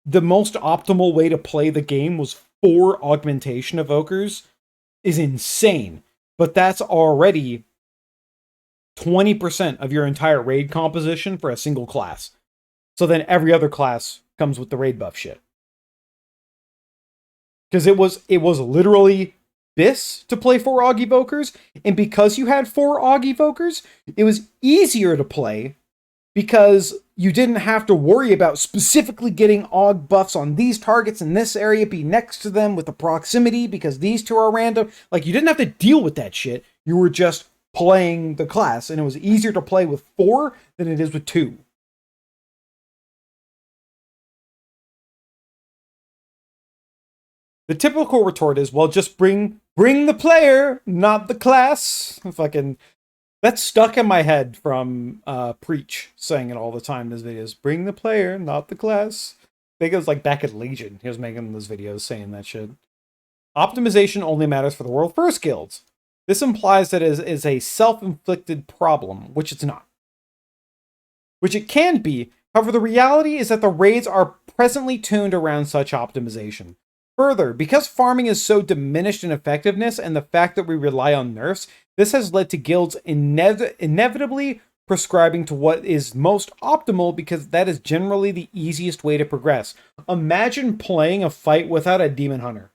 the most optimal way to play the game was 4 augmentation evokers is insane. But that's already 20% of your entire raid composition for a single class. So then every other class comes with the raid buff shit. Because it was literally this to play 4 Augevokers, and because you had 4 Augevokers, it was easier to play because you didn't have to worry about specifically getting Aug buffs on these targets in this area, be next to them with the proximity because these 2 are random. Like, you didn't have to deal with that shit. You were just playing the class, and it was easier to play with 4 than it is with 2. The typical retort is, well, just bring the player, not the class. Fucking, that's stuck in my head from Preach saying it all the time in his videos. Bring the player, not the class. I think it was like back at Legion. He was making those videos saying that shit. Optimization only matters for the World First guilds. This implies that it is a self-inflicted problem, which it's not. Which it can be. However, the reality is that the raids are presently tuned around such optimization. Further, because farming is so diminished in effectiveness and the fact that we rely on nerfs, this has led to guilds inevitably prescribing to what is most optimal because that is generally the easiest way to progress. Imagine playing a fight without a demon hunter.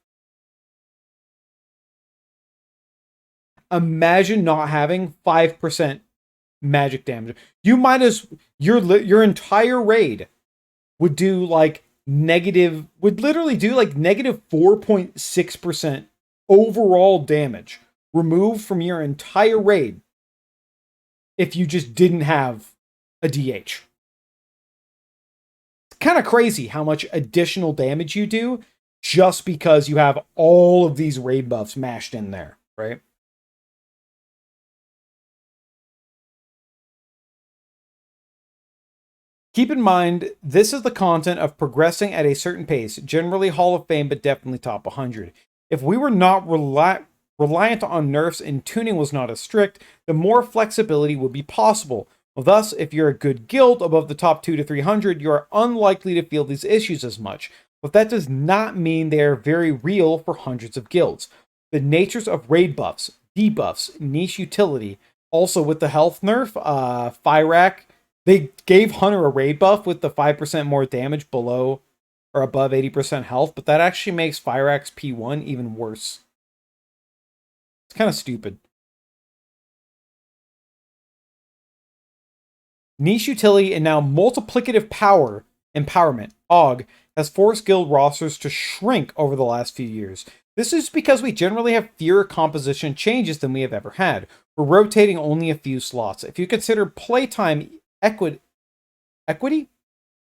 Imagine not having 5% magic damage. You might as your entire raid would do like would literally do like negative 4.6% overall damage removed from your entire raid if you just didn't have a DH. It's kind of crazy how much additional damage you do just because you have all of these raid buffs mashed in there, right? Keep in mind, this is the content of progressing at a certain pace, generally Hall of Fame, but definitely top 100. If we were not reliant on nerfs and tuning was not as strict, then more flexibility would be possible. Thus, if you're a good guild above the top 2 to 300, you are unlikely to feel these issues as much. But that does not mean they are very real for hundreds of guilds. The natures of raid buffs, debuffs, niche utility, also with the health nerf, Fyrak, they gave Hunter a raid buff with the 5% more damage below or above 80% health, but that actually makes Fyrak's P1 even worse. It's kind of stupid. Niche utility and now multiplicative power empowerment, AUG, has forced guild rosters to shrink over the last few years. This is because we generally have fewer composition changes than we have ever had. We're rotating only a few slots. If you consider playtime equity,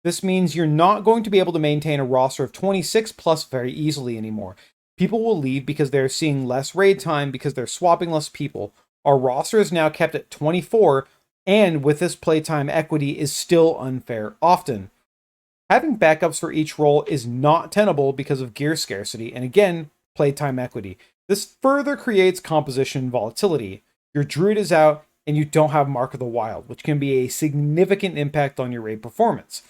this means you're not going to be able to maintain a roster of 26 plus very easily anymore. People will leave because they're seeing less raid time because they're swapping less people. Our roster is now kept at 24, and with this playtime equity is still unfair often. Having backups for each role is not tenable because of gear scarcity, and again, playtime equity. This further creates composition volatility. Your druid is out, and you don't have Mark of the Wild, which can be a significant impact on your raid performance.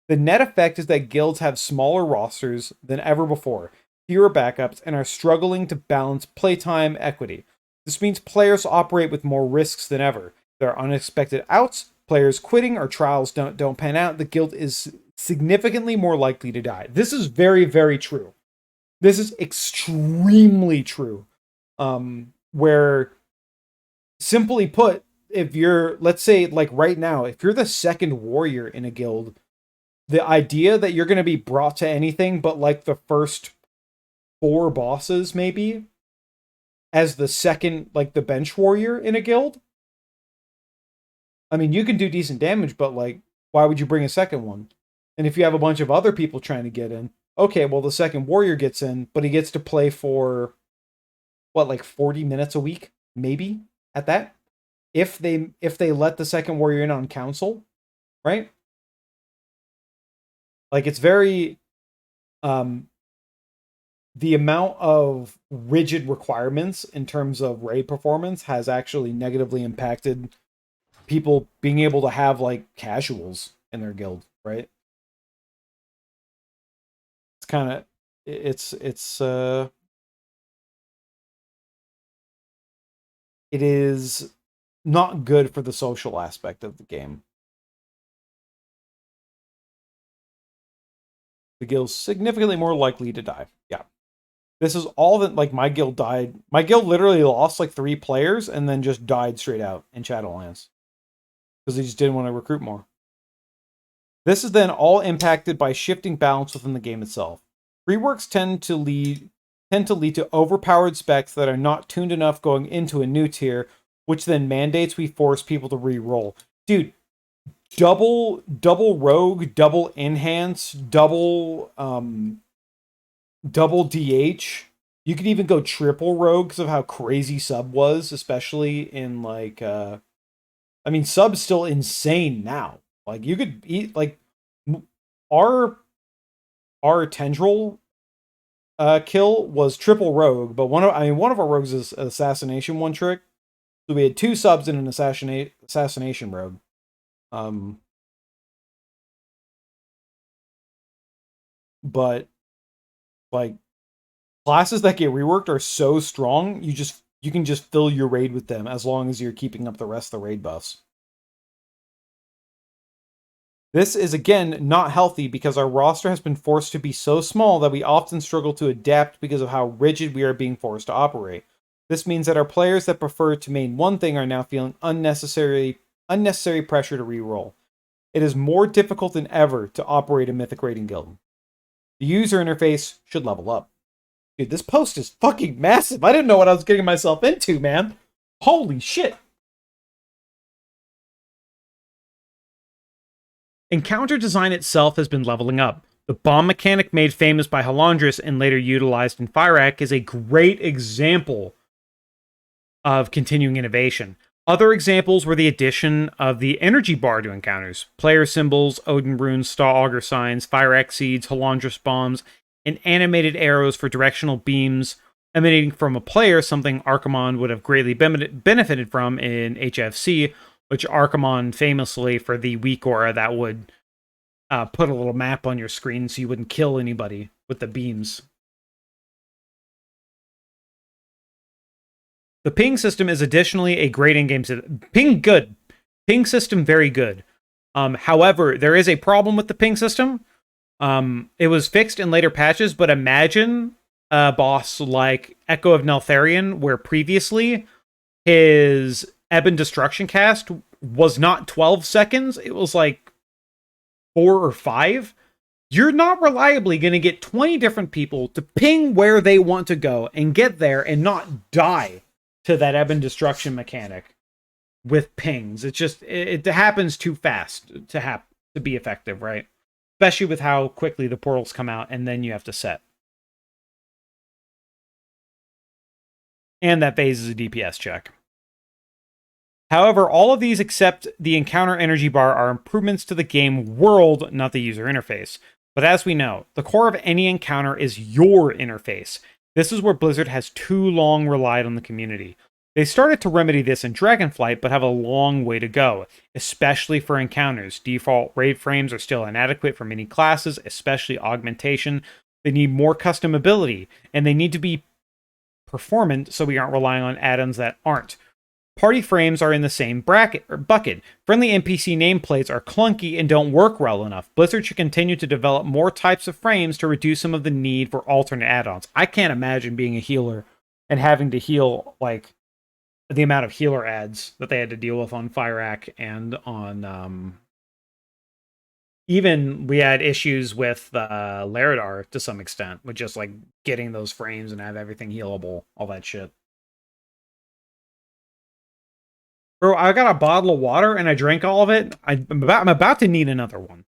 The net effect is that guilds have smaller rosters than ever before. fewer backups, and are struggling to balance playtime equity. This means players operate with more risks than ever. There are unexpected outs, players quitting, or trials don't pan out. The guild is significantly more likely to die. This is very, very true. This is extremely true. Where, simply put, if you're, let's say, like right now, if you're the second warrior in a guild, the idea that you're going to be brought to anything but like the first 4 bosses, maybe, as the second, like the bench warrior in a guild. I mean, you can do decent damage, but like, why would you bring a second one? And if you have a bunch of other people trying to get in, okay, well, the second warrior gets in, but he gets to play for what, like 40 minutes a week, maybe at that. If they let the second warrior in on council, right? Like, it's very the amount of rigid requirements in terms of raid performance has actually negatively impacted people being able to have like casuals in their guild, right? It's kind of it is not good for the social aspect of the game. The guild's significantly more likely to die. Yeah. This is all that, like, my guild died. My guild literally lost like 3 players and then just died straight out in Shadowlands. Because they just didn't want to recruit more. This is then all impacted by shifting balance within the game itself. Reworks tend to lead to overpowered specs that are not tuned enough going into a new tier, which then mandates we force people to re-roll. Dude, double rogue, double enhance, double DH. You could even go triple rogue because of how crazy sub was, especially in like I mean, sub's still insane now. Like, you could eat like our tendril kill was triple rogue, but one of our rogues is assassination one trick. So we had 2 subs and an assassination rogue. But like, classes that get reworked are so strong, you can just fill your raid with them as long as you're keeping up the rest of the raid buffs. This is, again, not healthy because our roster has been forced to be so small that we often struggle to adapt because of how rigid we are being forced to operate. This means that our players that prefer to main one thing are now feeling unnecessary pressure to reroll. It is more difficult than ever to operate a Mythic raiding guild. The user interface should level up. Dude, this post is fucking massive. I didn't know what I was getting myself into, man. Holy shit. Encounter design itself has been leveling up. The bomb mechanic made famous by Halandris and later utilized in Fyrak is a great example of continuing innovation. Other examples were the addition of the energy bar to encounters, player symbols, Odin runes, Star Augur signs, Fyrak seeds, Halandris bombs, and animated arrows for directional beams emanating from a player, something Archimonde would have greatly benefited from in HFC, which Archimonde famously, for the weak aura, that would put a little map on your screen so you wouldn't kill anybody with the beams. The ping system is additionally a great in-game system. Ping, good. Ping system, very good. However, there is a problem with the ping system. It was fixed in later patches, but imagine a boss like Echo of Neltharion, where previously his Ebon Destruction cast was not 12 seconds, it was like 4 or 5. You're not reliably going to get 20 different people to ping where they want to go and get there and not die to that Ebon Destruction mechanic with pings. It's just, it happens too fast to be effective, right? Especially with how quickly the portals come out and then you have to set. And that phase is a DPS check. However, all of these except the encounter energy bar are improvements to the game world, not the user interface. But as we know, the core of any encounter is your interface. This is where Blizzard has too long relied on the community. They started to remedy this in Dragonflight, but have a long way to go, especially for encounters. Default raid frames are still inadequate for many classes, especially augmentation, They need more customability, and they need to be performant so we aren't relying on add-ons that aren't. Party frames are in the same bracket or bucket. Friendly NPC nameplates are clunky and don't work well enough. Blizzard should continue to develop more types of frames to reduce some of the need for alternate add-ons. I can't imagine being a healer and having to heal like the amount of healer ads that they had to deal with on Firac and on even we had issues with Laridar to some extent with just like getting those frames and have everything healable, all that shit. Bro, I got a bottle of water and I drank all of it. I'm about to need another one.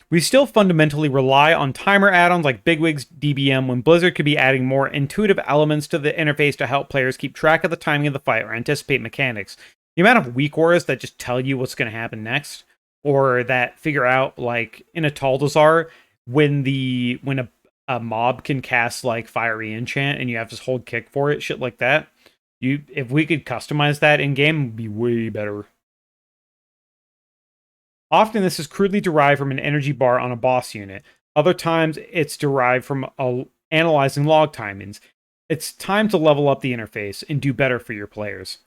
We still fundamentally rely on timer add-ons like Bigwig's DBM when Blizzard could be adding more intuitive elements to the interface to help players keep track of the timing of the fight or anticipate mechanics. The amount of weak auras that just tell you what's going to happen next, or that figure out, like in a Taldazar, when a mob can cast like fiery enchant and you have to hold kick for it, shit like that. If we could customize that in game, it'd be way better. Often this is crudely derived from an energy bar on a boss unit. Other times it's derived from analyzing log timings. It's time to level up the interface and do better for your players.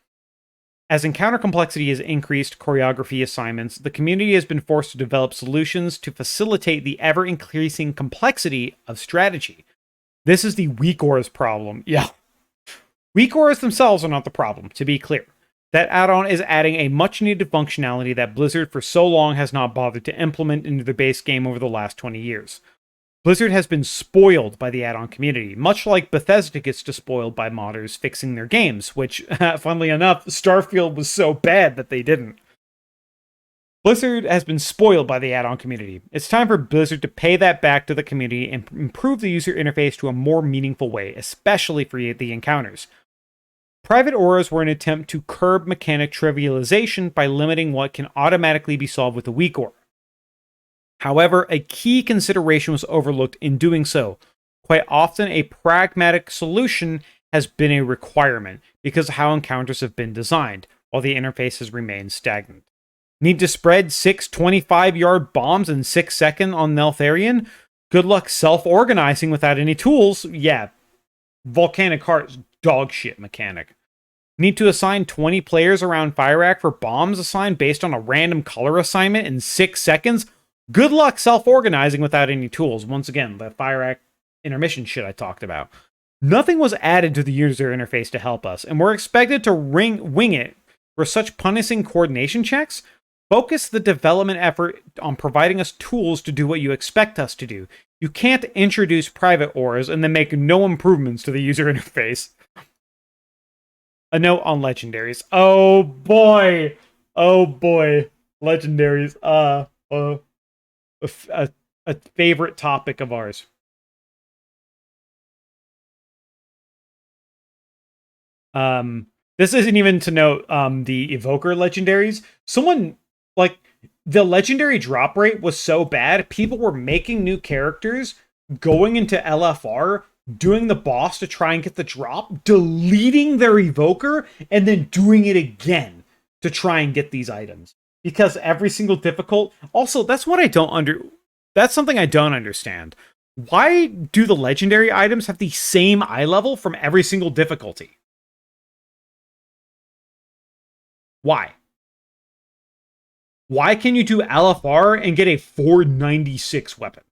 As encounter complexity has increased choreography assignments, the community has been forced to develop solutions to facilitate the ever-increasing complexity of strategy. This is the weak auras problem. Yeah. Weak auras themselves are not the problem, to be clear. That add-on is adding a much-needed functionality that Blizzard for so long has not bothered to implement into their base game over the last 20 years. Blizzard has been spoiled by the add-on community, much like Bethesda gets spoiled by modders fixing their games, which, funnily enough, Starfield was so bad that they didn't. Blizzard has been spoiled by the add-on community. It's time for Blizzard to pay that back to the community and improve the user interface to a more meaningful way, especially for the encounters. Private auras were an attempt to curb mechanic trivialization by limiting what can automatically be solved with a weak aura. However, a key consideration was overlooked in doing so. Quite often, a pragmatic solution has been a requirement because of how encounters have been designed, while the interface has remained stagnant. Need to spread 6 25-yard bombs in 6 seconds on Neltharion? Good luck self-organizing without any tools. Yeah, Volcanic Heart's dog shit mechanic. Need to assign 20 players around Firac for bombs assigned based on a random color assignment in 6 seconds? Good luck self-organizing without any tools. Once again, the Firac intermission shit I talked about. Nothing was added to the user interface to help us, and we're expected to wing it for such punishing coordination checks. Focus the development effort on providing us tools to do what you expect us to do. You can't introduce private auras and then make no improvements to the user interface. A note on legendaries. Oh boy. Legendaries. A favorite topic of ours. This isn't even to note the evoker legendaries. Someone, like, the legendary drop rate was so bad, people were making new characters, going into LFR, doing the boss to try and get the drop, deleting their evoker, and then doing it again to try and get these items. Because every single difficult... Also, that's something I don't understand. Why do the legendary items have the same eye level from every single difficulty? Why? Why can you do LFR and get a 496 weapon?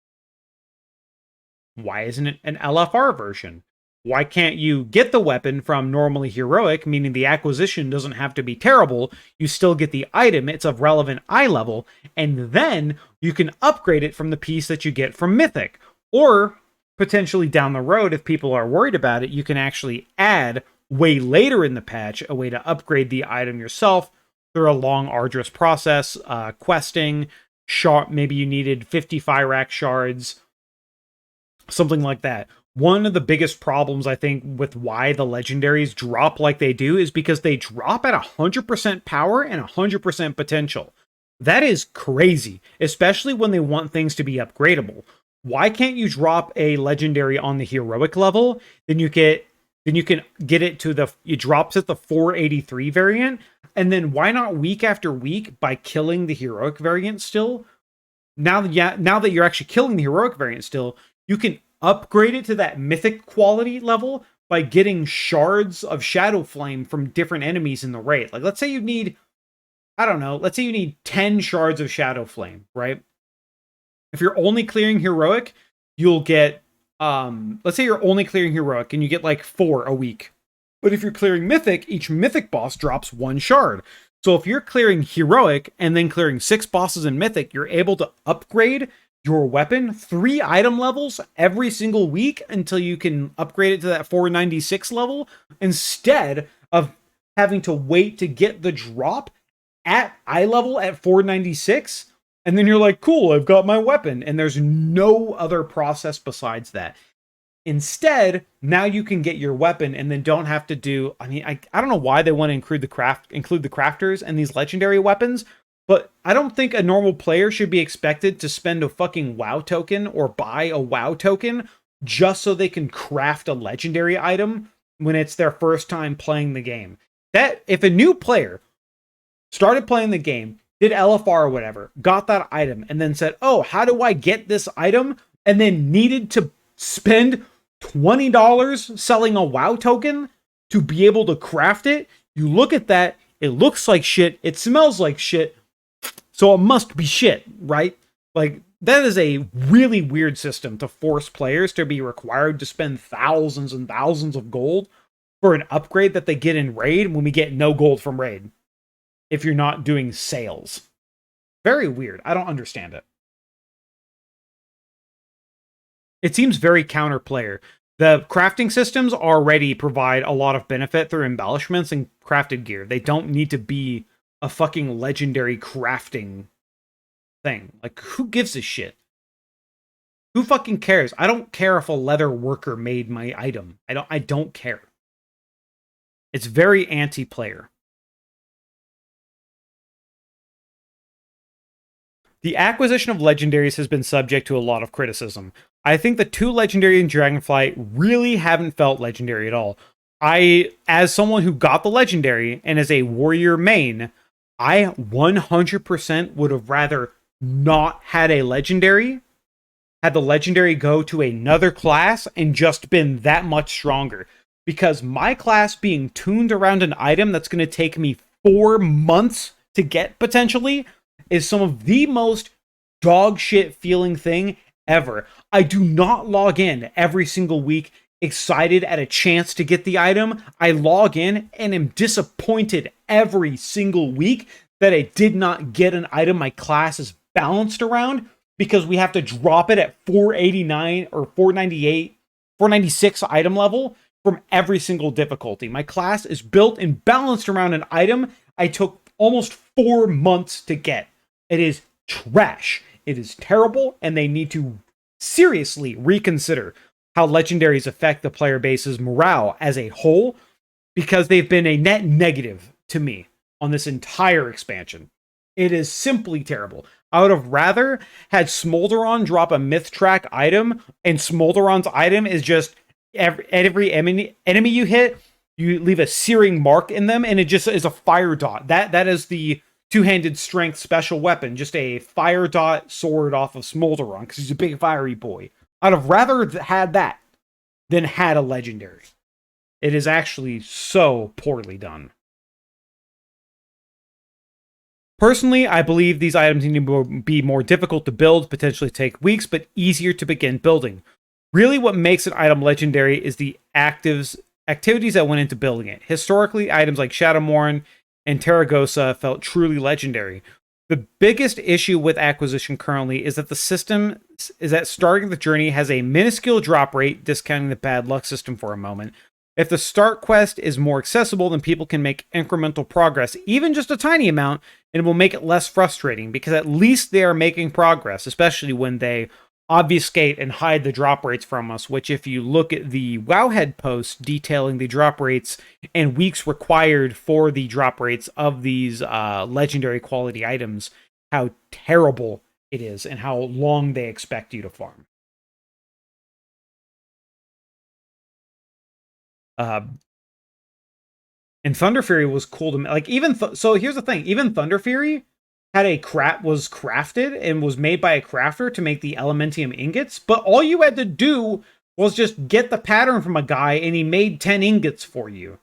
Why isn't it an LFR version? Why can't you get the weapon from normally heroic, meaning the acquisition doesn't have to be terrible, you still get the item, it's of relevant eye level, and then you can upgrade it from the piece that you get from Mythic. Or, potentially down the road, if people are worried about it, you can actually add, way later in the patch, a way to upgrade the item yourself through a long, arduous process, questing, maybe you needed 50 Firac shards, something like that. One of the biggest problems, I think, with why the legendaries drop like they do is because they drop at 100% power and 100% potential. That is crazy, especially when they want things to be upgradable. Why can't you drop a legendary on the heroic level? Then you can get it to it drops at the 483 variant, and then why not week after week by killing the heroic variant still? now that you're actually killing the heroic variant still, you can upgrade it to that mythic quality level by getting shards of Shadow Flame from different enemies in the raid. Like, let's say you need, I don't know, let's say you need 10 shards of Shadow Flame, right? If you're only clearing heroic, you'll get, let's say you're only clearing heroic and you get like 4 a week. But if you're clearing mythic, each mythic boss drops 1 shard. So if you're clearing heroic and then clearing 6 bosses in mythic, you're able to upgrade your weapon 3 item levels every single week until you can upgrade it to that 496 level, instead of having to wait to get the drop at eye level at 496. And then you're like, cool, I've got my weapon. And there's no other process besides that. Instead, now you can get your weapon and then don't have to do, I mean, I don't know why they want to include the crafters and these legendary weapons, but I don't think a normal player should be expected to spend a fucking WoW token or buy a WoW token just so they can craft a legendary item when it's their first time playing the game. That if a new player started playing the game, did LFR or whatever, got that item, and then said, oh, how do I get this item? And then needed to spend $20 selling a WoW token to be able to craft it. You look at that, it looks like shit, it smells like shit, so it must be shit, right? Like, that is a really weird system to force players to be required to spend thousands and thousands of gold for an upgrade that they get in raid when we get no gold from raid if you're not doing sales. Very weird. I don't understand it. It seems very counter-player. The crafting systems already provide a lot of benefit through embellishments and crafted gear. They don't need to be a fucking legendary crafting thing. Like, who gives a shit? Who fucking cares? I don't care if a leather worker made my item. I don't care. It's very anti-player. The acquisition of legendaries has been subject to a lot of criticism. I think the 2 legendary in Dragonflight really haven't felt legendary at all. As someone who got the legendary and as a warrior main, I 100% would have rather not had a legendary, had the legendary go to another class and just been that much stronger. Because my class being tuned around an item that's going to take me 4 months to get potentially is some of the most dog shit feeling thing ever. I do not log in every single week excited at a chance to get the item. I log in and am disappointed every single week that I did not get an item my class is balanced around, because we have to drop it at 489 or 498, 496 item level from every single difficulty. My class is built and balanced around an item I took almost 4 months to get. It is trash. It is terrible, and they need to seriously reconsider how legendaries affect the player base's morale as a whole, because they've been a net negative to me on this entire expansion. It is simply terrible. I would have rather had Smolderon drop a myth track item, and Smolderon's item is just every enemy you hit, you leave a searing mark in them, and it just is a fire dot. That is the two-handed strength special weapon, just a fire dot sword off of Smolderon, because he's a big fiery boy. I'd have rather had that than had a legendary. It is actually so poorly done. Personally, I believe these items need to be more difficult to build, potentially take weeks, but easier to begin building. Really, what makes an item legendary is the activities that went into building it. Historically, items like Shadowmourne and Terragosa felt truly legendary. The biggest issue with acquisition currently is that the system is that starting the journey has a minuscule drop rate, discounting the bad luck system for a moment. If the start quest is more accessible, then people can make incremental progress, even just a tiny amount, and it will make it less frustrating, because at least they are making progress, especially when they obfuscate and hide the drop rates from us, which if you look at the Wowhead post detailing the drop rates and weeks required for the drop rates of these legendary quality items, how terrible it is and how long they expect you to farm. And Thunder Fury was cool to me. Like, even so here's the thing, even Thunder Fury was crafted and was made by a crafter to make the elementium ingots, but all you had to do was just get the pattern from a guy and he made 10 ingots for you.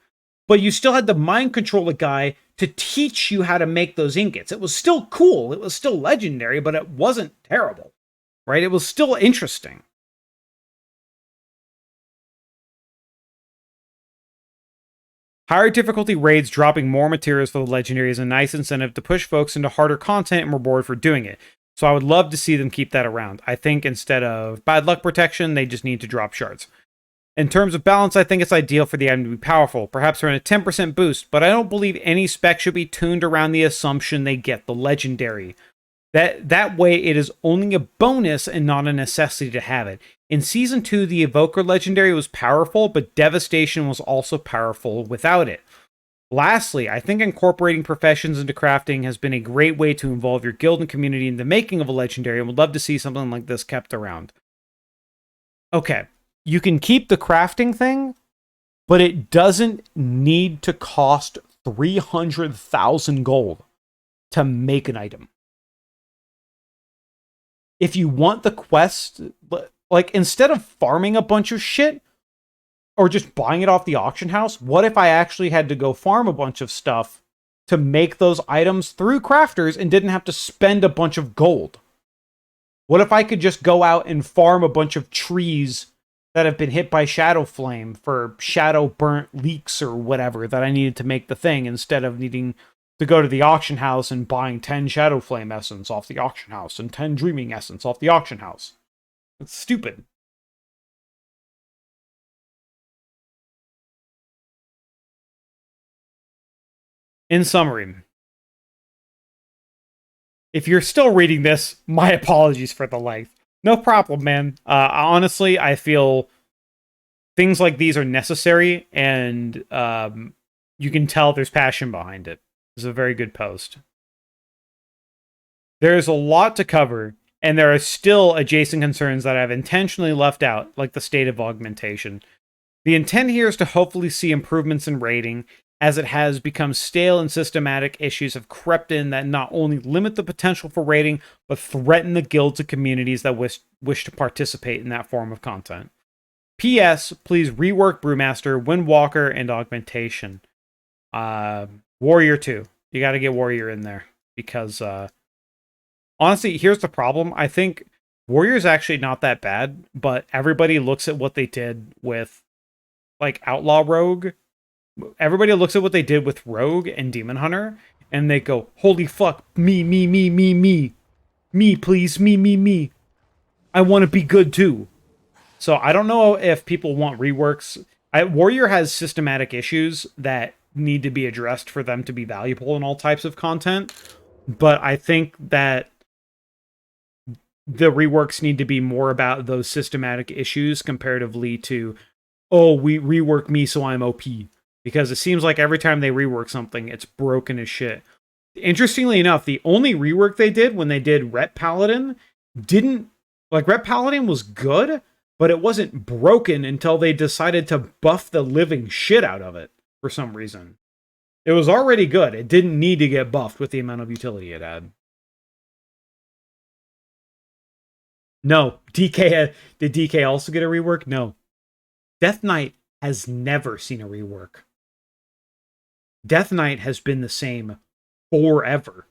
But you still had to mind control a guy to teach you how to make those ingots. It was still cool, it was still legendary, but it wasn't terrible, right? It was still interesting. Higher difficulty raids dropping more materials for the legendary is a nice incentive to push folks into harder content and reward for doing it. So I would love to see them keep that around. I think instead of bad luck protection, they just need to drop shards. In terms of balance, I think it's ideal for the item to be powerful, perhaps around a 10% boost, but I don't believe any spec should be tuned around the assumption they get the legendary. That way it is only a bonus and not a necessity to have it. In Season 2, the Evoker Legendary was powerful, but Devastation was also powerful without it. Lastly, I think incorporating professions into crafting has been a great way to involve your guild and community in the making of a legendary, and would love to see something like this kept around. Okay, you can keep the crafting thing, but it doesn't need to cost 300,000 gold to make an item. If you want the quest, like, instead of farming a bunch of shit or just buying it off the auction house, what if I actually had to go farm a bunch of stuff to make those items through crafters and didn't have to spend a bunch of gold? What if I could just go out and farm a bunch of trees that have been hit by shadow flame for shadow burnt leeks or whatever that I needed to make the thing, instead of needing to go to the auction house and buying 10 shadow flame essence off the auction house and 10 dreaming essence off the auction house? It's stupid. In summary, if you're still reading this, my apologies for the length. No problem, man. Honestly, I feel things like these are necessary, and you can tell there's passion behind it. It's a very good post. There's a lot to cover, and there are still adjacent concerns that I've intentionally left out, like the state of augmentation. The intent here is to hopefully see improvements in raiding, as it has become stale and systematic issues have crept in that not only limit the potential for raiding, but threaten the guilds and communities that wish to participate in that form of content. P.S. Please rework Brewmaster, Windwalker, and Augmentation. Warrior too. You got to get Warrior in there, because honestly, here's the problem. I think Warrior's actually not that bad, but everybody looks at what they did with, like, Outlaw Rogue. Everybody looks at what they did with Rogue and Demon Hunter, and they go, holy fuck, me, please, me. I want to be good too. So I don't know if people want reworks. Warrior has systematic issues that need to be addressed for them to be valuable in all types of content, but I think that the reworks need to be more about those systematic issues comparatively to, oh, we rework me so I'm OP. Because it seems like every time they rework something, it's broken as shit. Interestingly enough, the only rework they did when they did Ret Paladin didn't... Like, Ret Paladin was good, but it wasn't broken until they decided to buff the living shit out of it for some reason. It was already good. It didn't need to get buffed with the amount of utility it had. No. DK... Did DK also get a rework? No. Death Knight has never seen a rework. Death Knight has been the same forever.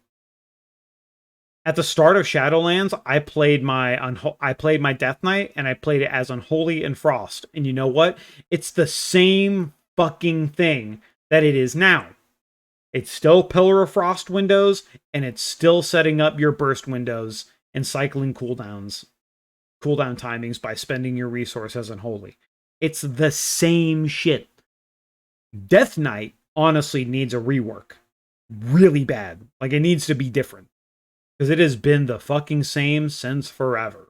At the start of Shadowlands, I played my Death Knight, and I played it as Unholy and Frost. And you know what? It's the same fucking thing that it is now. It's still Pillar of Frost windows, and it's still setting up your burst windows and cycling cooldown timings by spending your resource as Unholy. It's the same shit. Death Knight honestly needs a rework. Really bad. Like, it needs to be different. Because it has been the fucking same since forever.